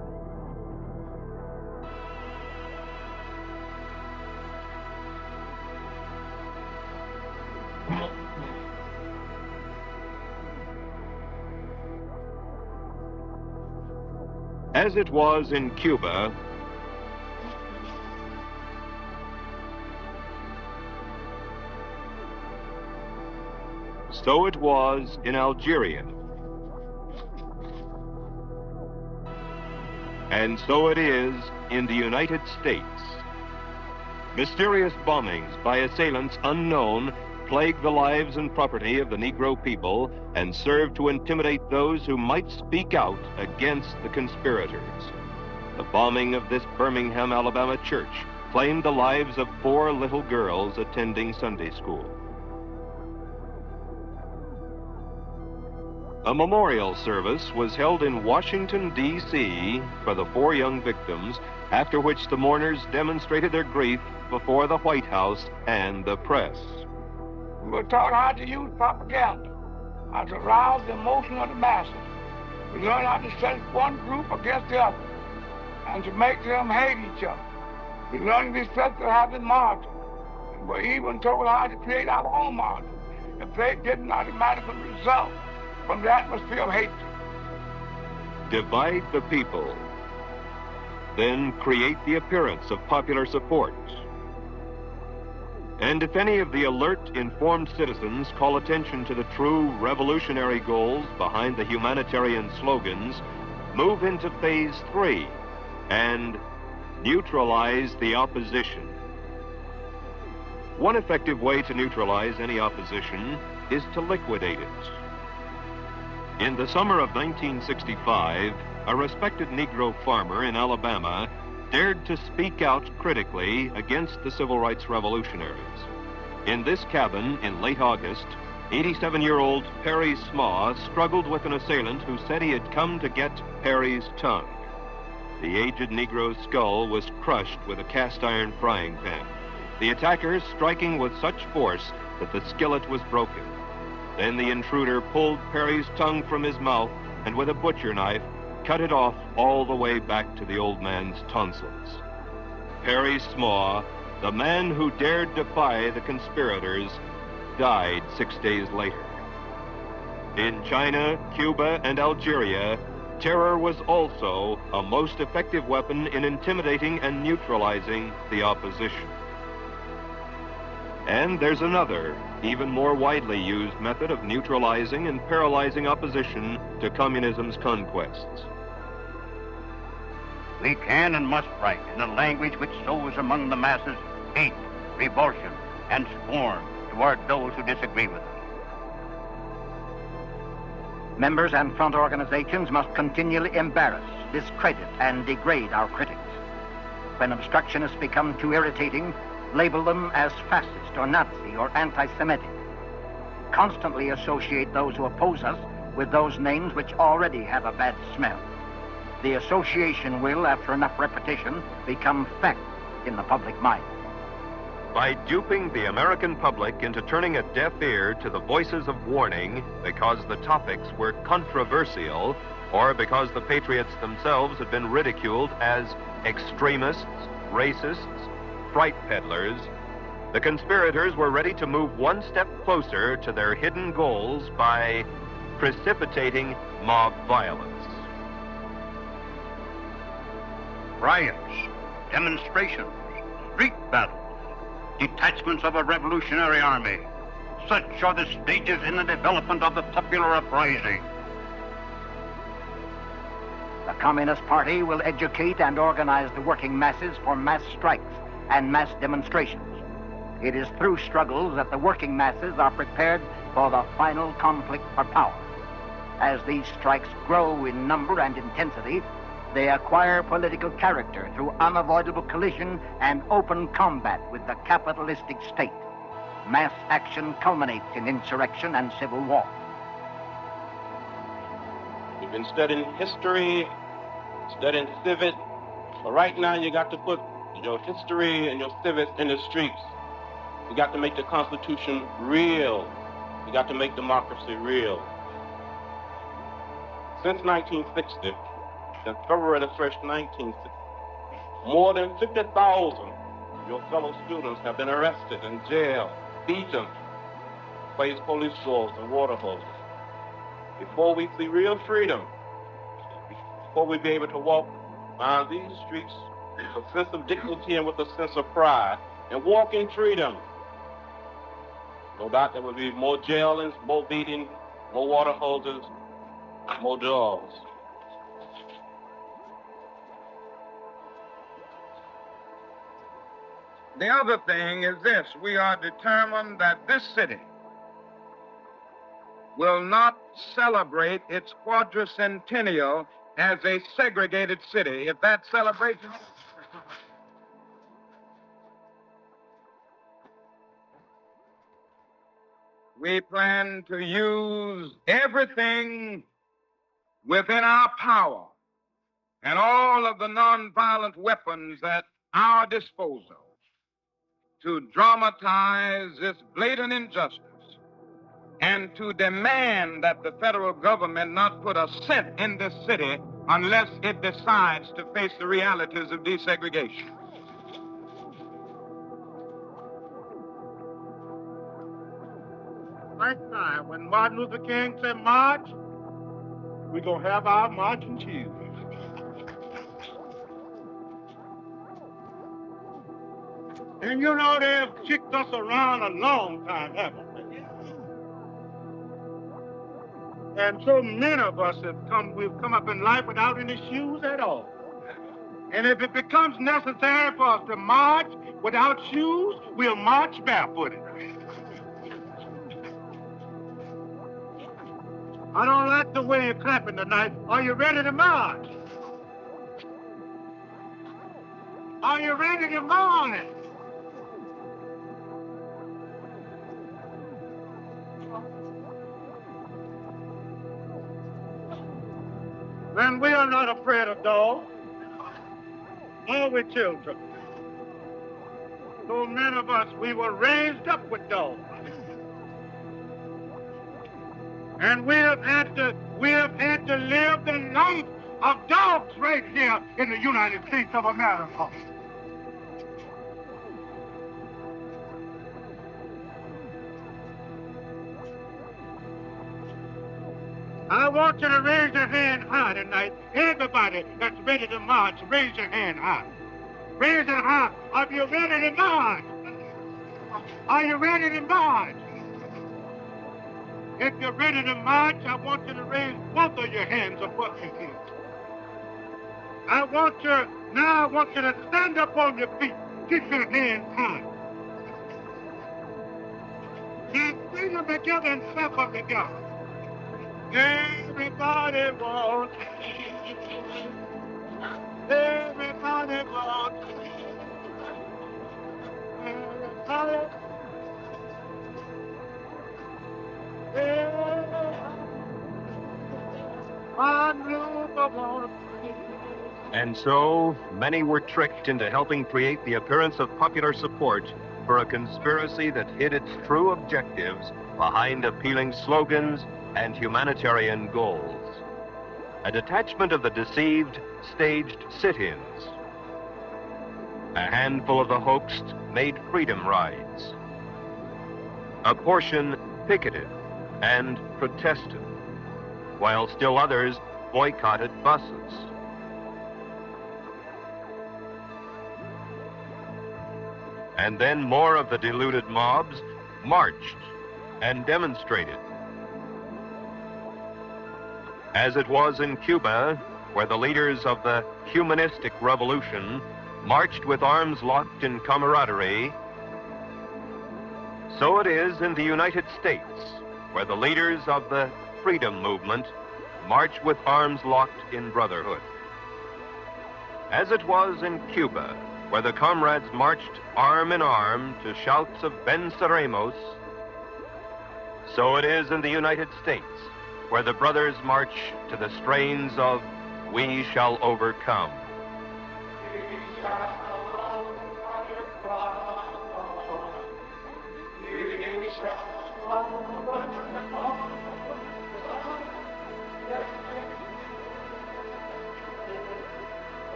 As it was in Cuba, So it was in Algeria. And so it is in the United States. Mysterious bombings by assailants unknown plague the lives and property of the Negro people and serve to intimidate those who might speak out against the conspirators. The bombing of this Birmingham, Alabama church claimed the lives of 4 little girls attending Sunday school. A memorial service was held in Washington, D.C. for the 4 young victims, after which the mourners demonstrated their grief before the White House and the press. We were taught how to use propaganda, how to rouse the emotion of the masses. We learned how to set one group against the other and to make them hate each other. We learned to be said to have been martyrs. And we're even told how to create our own martyrs. If they didn't automatically result from the atmosphere of hatred. Divide the people, then create the appearance of popular support. And if any of the alert, informed citizens call attention to the true revolutionary goals behind the humanitarian slogans, move into phase 3 and neutralize the opposition. One effective way to neutralize any opposition is to liquidate it. In the summer of 1965, a respected Negro farmer in Alabama dared to speak out critically against the civil rights revolutionaries. In this cabin in late August, 87-year-old Perry Smaw struggled with an assailant who said he had come to get Perry's tongue. The aged Negro's skull was crushed with a cast-iron frying pan, the attackers striking with such force that the skillet was broken. Then the intruder pulled Perry's tongue from his mouth and with a butcher knife cut it off all the way back to the old man's tonsils. Perry Smaw, the man who dared defy the conspirators, died 6 days later. In China, Cuba, and Algeria, terror was also a most effective weapon in intimidating and neutralizing the opposition. And there's another, even more widely used method of neutralizing and paralyzing opposition to communism's conquests. We can and must write in a language which sows among the masses hate, revulsion, and scorn toward those who disagree with us. Members and front organizations must continually embarrass, discredit, and degrade our critics. When obstructionists become too irritating, label them as fascist or Nazi or anti-Semitic. Constantly associate those who oppose us with those names which already have a bad smell. The association will, after enough repetition, become fact in the public mind. By duping the American public into turning a deaf ear to the voices of warning because the topics were controversial or because the patriots themselves had been ridiculed as extremists, racists, fright peddlers, the conspirators were ready to move one step closer to their hidden goals by precipitating mob violence. Riots, demonstrations, street battles, detachments of a revolutionary army. Such are the stages in the development of the popular uprising. The Communist Party will educate and organize the working masses for mass strikes and mass demonstrations. It is through struggles that the working masses are prepared for the final conflict for power. As these strikes grow in number and intensity, they acquire political character through unavoidable collision and open combat with the capitalistic state. Mass action culminates in insurrection and civil war. We've been studying history, studying civics, but right now you got to put your history and your civics in the streets. You got to make the Constitution real. You got to make democracy real. Since 1960, since February the 1st, 1960, more than 50,000 of your fellow students have been arrested and jailed, beaten, placed police doors and water hoses. Before we see real freedom, before we be able to walk down these streets with a sense of dignity and with a sense of pride, and walk in freedom, No doubt there will be more jailings, more beating, more water hoses, more drugs. The other thing is this: we are determined that this city will not celebrate its quadricentennial as a segregated city. If that celebration... We plan to use everything within our power and all of the nonviolent weapons at our disposal to dramatize this blatant injustice and to demand that the federal government not put a cent in this city unless it decides to face the realities of desegregation. Next time, when Martin Luther King said march, we're going to have our marching shoes. And you know, they've kicked us around a long time, haven't they? And so many of us we've come up in life without any shoes at all. And if it becomes necessary for us to march without shoes, we'll march barefooted. I don't like the way you're clapping tonight. Are you ready to march? Are you ready to march? Then we are not afraid of dogs. Are we, children? So many of us, we were raised up with dogs. And we have had to live the life of dogs right here in the United States of America. I want you to raise your hand high tonight. Everybody that's ready to march, raise your hand high. Raise it high. Are you ready to march? Are you ready to march? If you're ready to march, I want you to raise both of your hands above your head. I want you to stand up on your feet. Keep your hands high. Now bring them together and step up together. Everybody wants. Everybody wants. Everybody. And so, many were tricked into helping create the appearance of popular support for a conspiracy that hid its true objectives behind appealing slogans and humanitarian goals. A detachment of the deceived staged sit-ins. A handful of the hoaxed made freedom rides. A portion picketed and protested, while still others boycotted buses. And then more of the deluded mobs marched and demonstrated. As it was in Cuba, where the leaders of the humanistic revolution marched with arms locked in camaraderie, so it is in the United States, where the leaders of the freedom movement march with arms locked in brotherhood. As it was in Cuba, where the comrades marched arm in arm to shouts of Venceremos, so it is in the United States, where the brothers march to the strains of We Shall Overcome.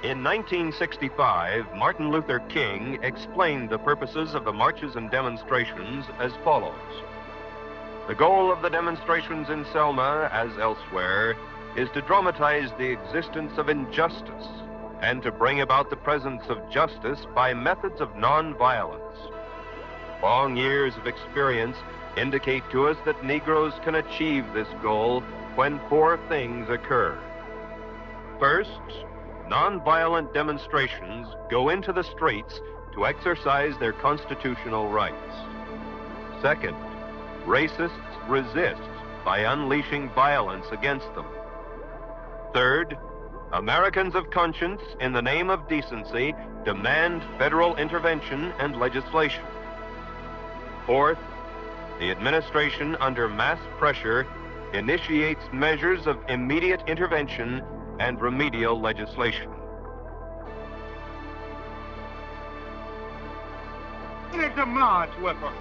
In 1965, Martin Luther King explained the purposes of the marches and demonstrations as follows. The goal of the demonstrations in Selma, as elsewhere, is to dramatize the existence of injustice and to bring about the presence of justice by methods of nonviolence. Long years of experience indicate to us that Negroes can achieve this goal when four things occur. First, nonviolent demonstrations go into the streets to exercise their constitutional rights. Second, racists resist by unleashing violence against them. Third, Americans of conscience, in the name of decency, demand federal intervention and legislation. Fourth, the administration, under mass pressure, initiates measures of immediate intervention and remedial legislation. Ready to march with us.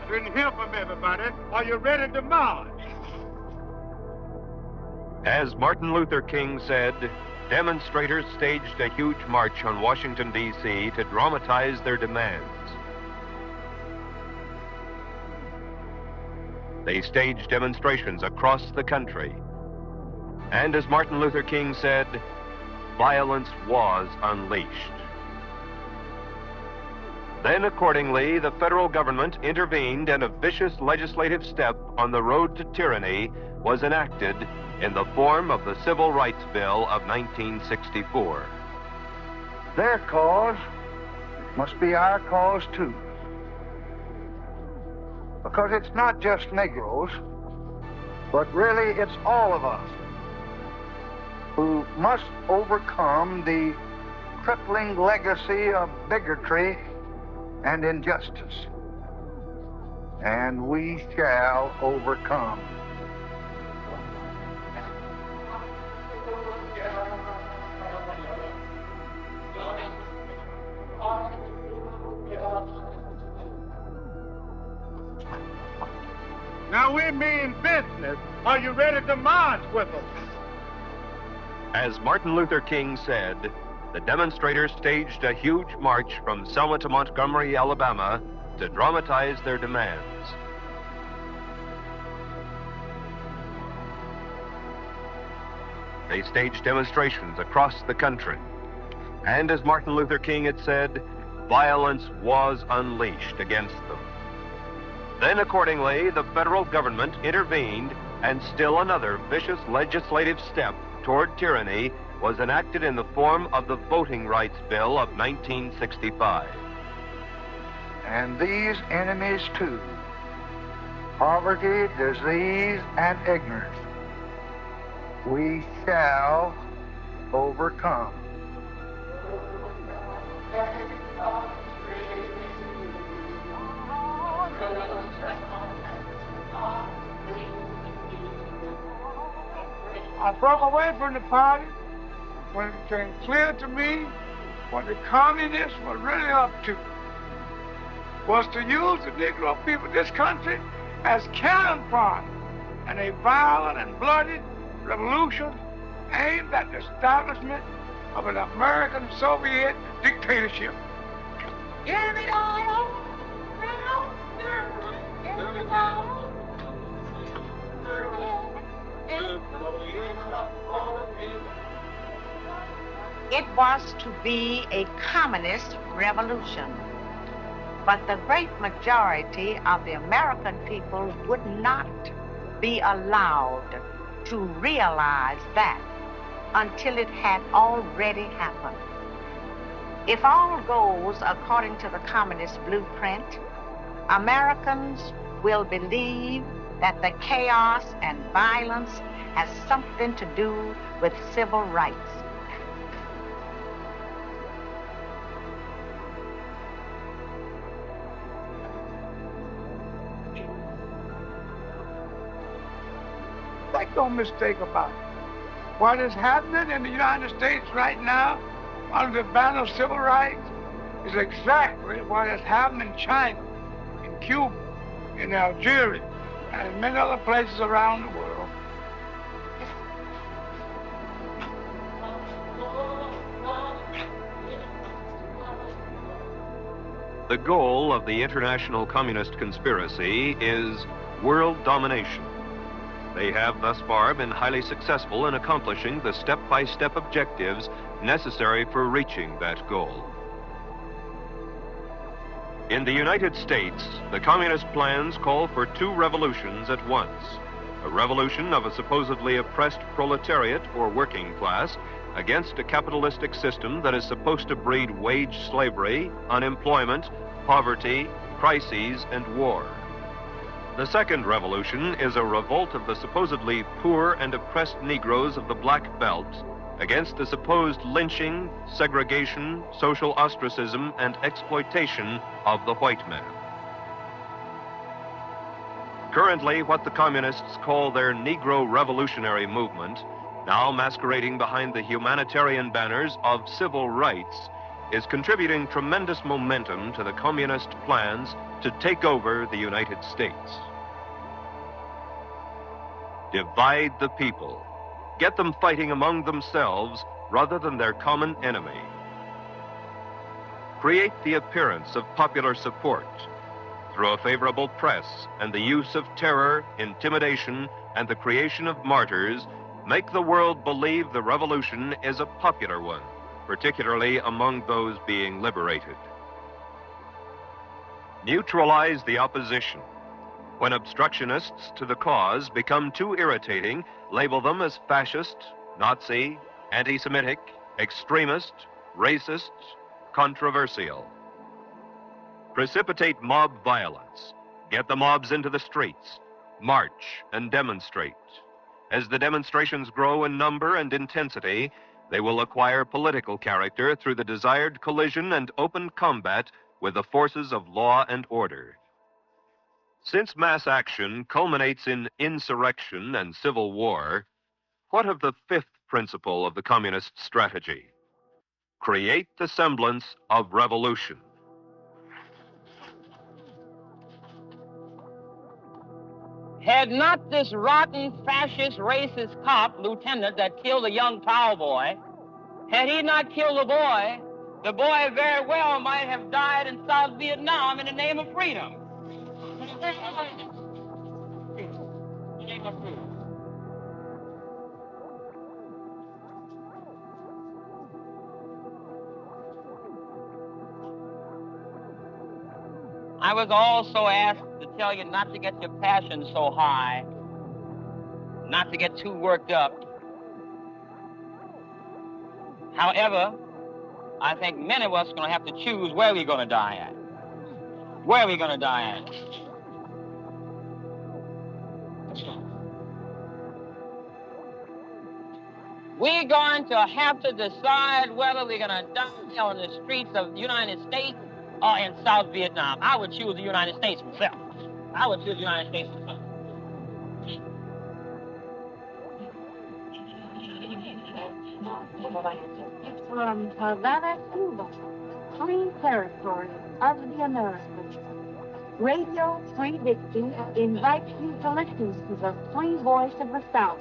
I didn't hear from everybody. Are you ready to march? As Martin Luther King said, demonstrators staged a huge march on Washington, D.C. to dramatize their demands. They staged demonstrations across the country. And as Martin Luther King said, violence was unleashed. Then, accordingly, the federal government intervened and a vicious legislative step on the road to tyranny was enacted in the form of the Civil Rights Bill of 1964. Their cause must be our cause too. Because it's not just Negroes, but really it's all of us who must overcome the crippling legacy of bigotry and injustice. And we shall overcome. Now we mean business. Are you ready to march with us? As Martin Luther King said, the demonstrators staged a huge march from Selma to Montgomery, Alabama, to dramatize their demands. They staged demonstrations across the country. And as Martin Luther King had said, violence was unleashed against them. Then, accordingly, the federal government intervened, and still another vicious legislative step toward tyranny was enacted in the form of the Voting Rights Bill of 1965. And these enemies too, poverty, disease, and ignorance, we shall overcome. I broke away from the party when it became clear to me what the communists were really up to was to use the Negro people of this country as cannon fodder in a violent and bloody revolution aimed at the establishment of an American Soviet dictatorship. It was to be a communist revolution, but the great majority of the American people would not be allowed to realize that until it had already happened. If all goes according to the communist blueprint, Americans will believe that the chaos and violence has something to do with civil rights. Make no mistake about it. What is happening in the United States right now under the banner of civil rights is exactly what has happened in China, in Cuba, in Algeria, and in many other places around the world. The goal of the international communist conspiracy is world domination. They have thus far been highly successful in accomplishing the step-by-step objectives necessary for reaching that goal. In the United States, the communist plans call for two revolutions at once. A revolution of a supposedly oppressed proletariat or working class against a capitalistic system that is supposed to breed wage slavery, unemployment, poverty, crises, and war. The second revolution is a revolt of the supposedly poor and oppressed Negroes of the Black Belt against the supposed lynching, segregation, social ostracism, and exploitation of the white man. Currently, what the communists call their Negro Revolutionary Movement, now masquerading behind the humanitarian banners of civil rights, is contributing tremendous momentum to the communist plans to take over the United States. Divide the people. Get them fighting among themselves rather than their common enemy. Create the appearance of popular support through a favorable press and the use of terror, intimidation, and the creation of martyrs. Make the world believe the revolution is a popular one, particularly among those being liberated. Neutralize the opposition. When obstructionists to the cause become too irritating, label them as fascist, Nazi, anti-Semitic, extremist, racist, controversial. Precipitate mob violence. Get the mobs into the streets. March and demonstrate. As the demonstrations grow in number and intensity, they will acquire political character through the desired collision and open combat with the forces of law and order. Since mass action culminates in insurrection and civil war, what of the fifth principle of the communist strategy? Create the semblance of revolution. Had not this rotten, fascist, racist cop, lieutenant, that killed a young cowboy, had he not killed the boy very well might have died in South Vietnam in the name of freedom. I was also asked to tell you not to get your passion so high, not to get too worked up. However, I think many of us are going to have to choose where we're going to die at. Where are we going to die at? We're going to have to decide whether we're going to die on the streets of the United States or in South Vietnam. I would choose the United States myself. I would choose the United States myself. From Havana, Cuba, free territory of the Americans. Radio Free Dixie invites you to listen to the free voice of the South.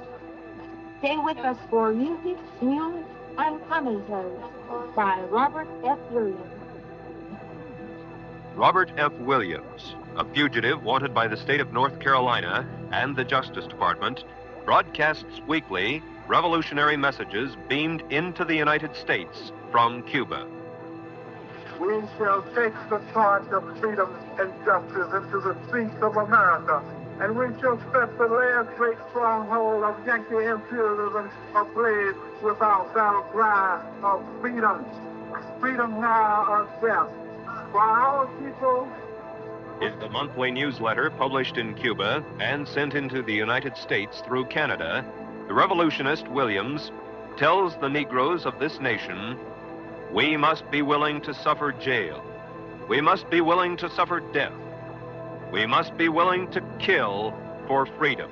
Stay with us for music, news, and commentary by Robert F. Williams. Robert F. Williams, a fugitive wanted by the state of North Carolina and the Justice Department, broadcasts weekly revolutionary messages beamed into the United States from Cuba. We shall take the torch of freedom and justice into the streets of America, and we shall set the last great stronghold of Yankee imperialism ablaze with our battle cry of freedom. Freedom now or death. For our people. In the monthly newsletter published in Cuba and sent into the United States through Canada, the revolutionist Williams tells the Negroes of this nation, we must be willing to suffer jail. We must be willing to suffer death. We must be willing to kill for freedom.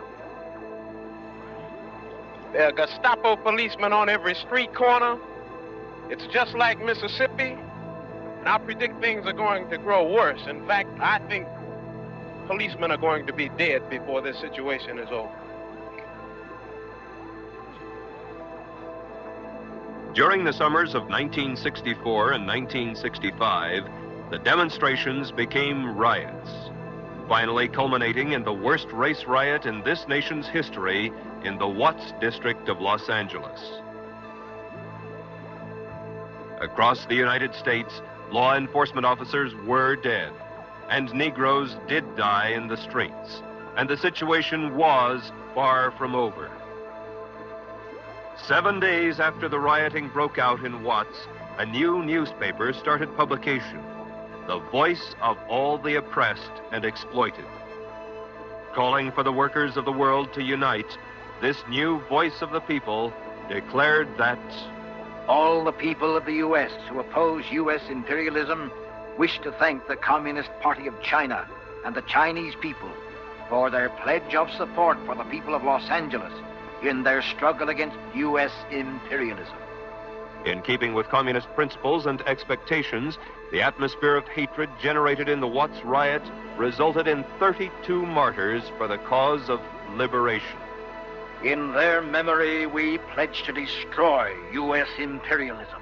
There are Gestapo policemen on every street corner. It's just like Mississippi. And I predict things are going to grow worse. In fact, I think policemen are going to be dead before this situation is over. During the summers of 1964 and 1965, the demonstrations became riots, finally culminating in the worst race riot in this nation's history in the Watts district of Los Angeles. Across the United States, Law enforcement officers were dead, and Negroes did die in the streets, and the situation was far from over. 7 days after the rioting broke out in Watts, a new newspaper started publication, the voice of all the oppressed and exploited. Calling for the workers of the world to unite, this new voice of the people declared that all the people of the U.S. who oppose U.S. imperialism wish to thank the Communist Party of China and the Chinese people for their pledge of support for the people of Los Angeles in their struggle against U.S. imperialism. In keeping with communist principles and expectations, the atmosphere of hatred generated in the Watts riot resulted in 32 martyrs for the cause of liberation. In their memory, we pledge to destroy U.S. imperialism.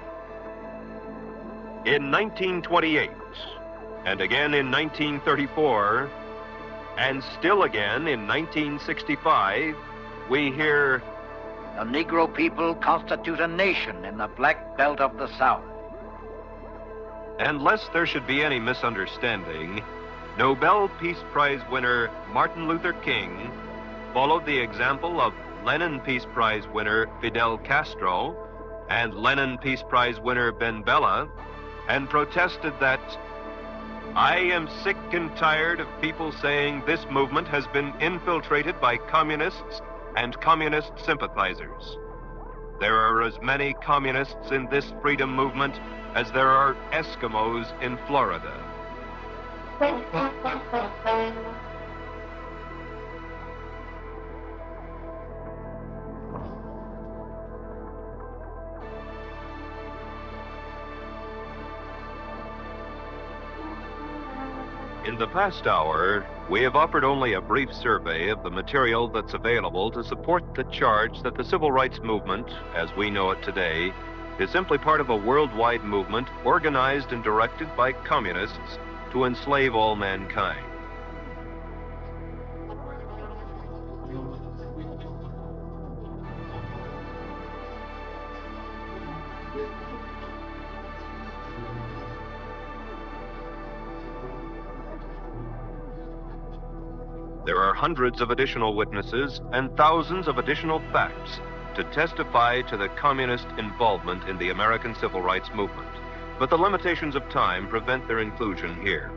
In 1928, and again in 1934, and still again in 1965, we hear, the Negro people constitute a nation in the Black Belt of the South. And lest there should be any misunderstanding, Nobel Peace Prize winner Martin Luther King followed the example of Lenin Peace Prize winner Fidel Castro and Lenin Peace Prize winner Ben Bella, and protested that, I am sick and tired of people saying this movement has been infiltrated by communists and communist sympathizers. There are as many communists in this freedom movement as there are Eskimos in Florida. In the past hour, we have offered only a brief survey of the material that's available to support the charge that the civil rights movement, as we know it today, is simply part of a worldwide movement organized and directed by communists to enslave all mankind. There are hundreds of additional witnesses and thousands of additional facts to testify to the communist involvement in the American civil rights movement, but the limitations of time prevent their inclusion here.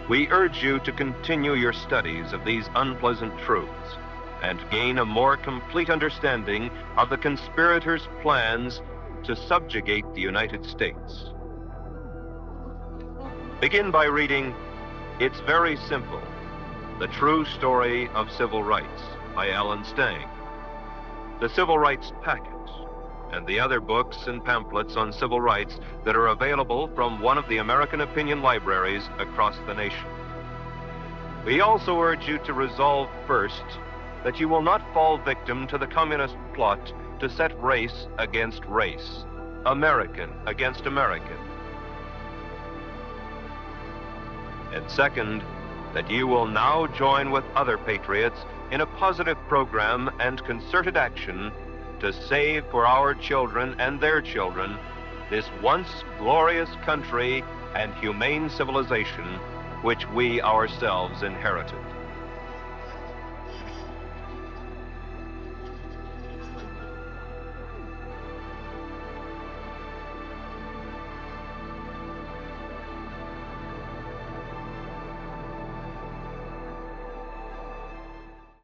We urge you to continue your studies of these unpleasant truths and gain a more complete understanding of the conspirators' plans to subjugate the United States. Begin by reading It's Very Simple, The True Story of Civil Rights by Alan Stang, The Civil Rights Packet, and the other books and pamphlets on civil rights that are available from one of the American opinion libraries across the nation. We also urge you to resolve first that you will not fall victim to the communist plot to set race against race, American against American. And second, that you will now join with other patriots in a positive program and concerted action to save for our children and their children this once glorious country and humane civilization which we ourselves inherited.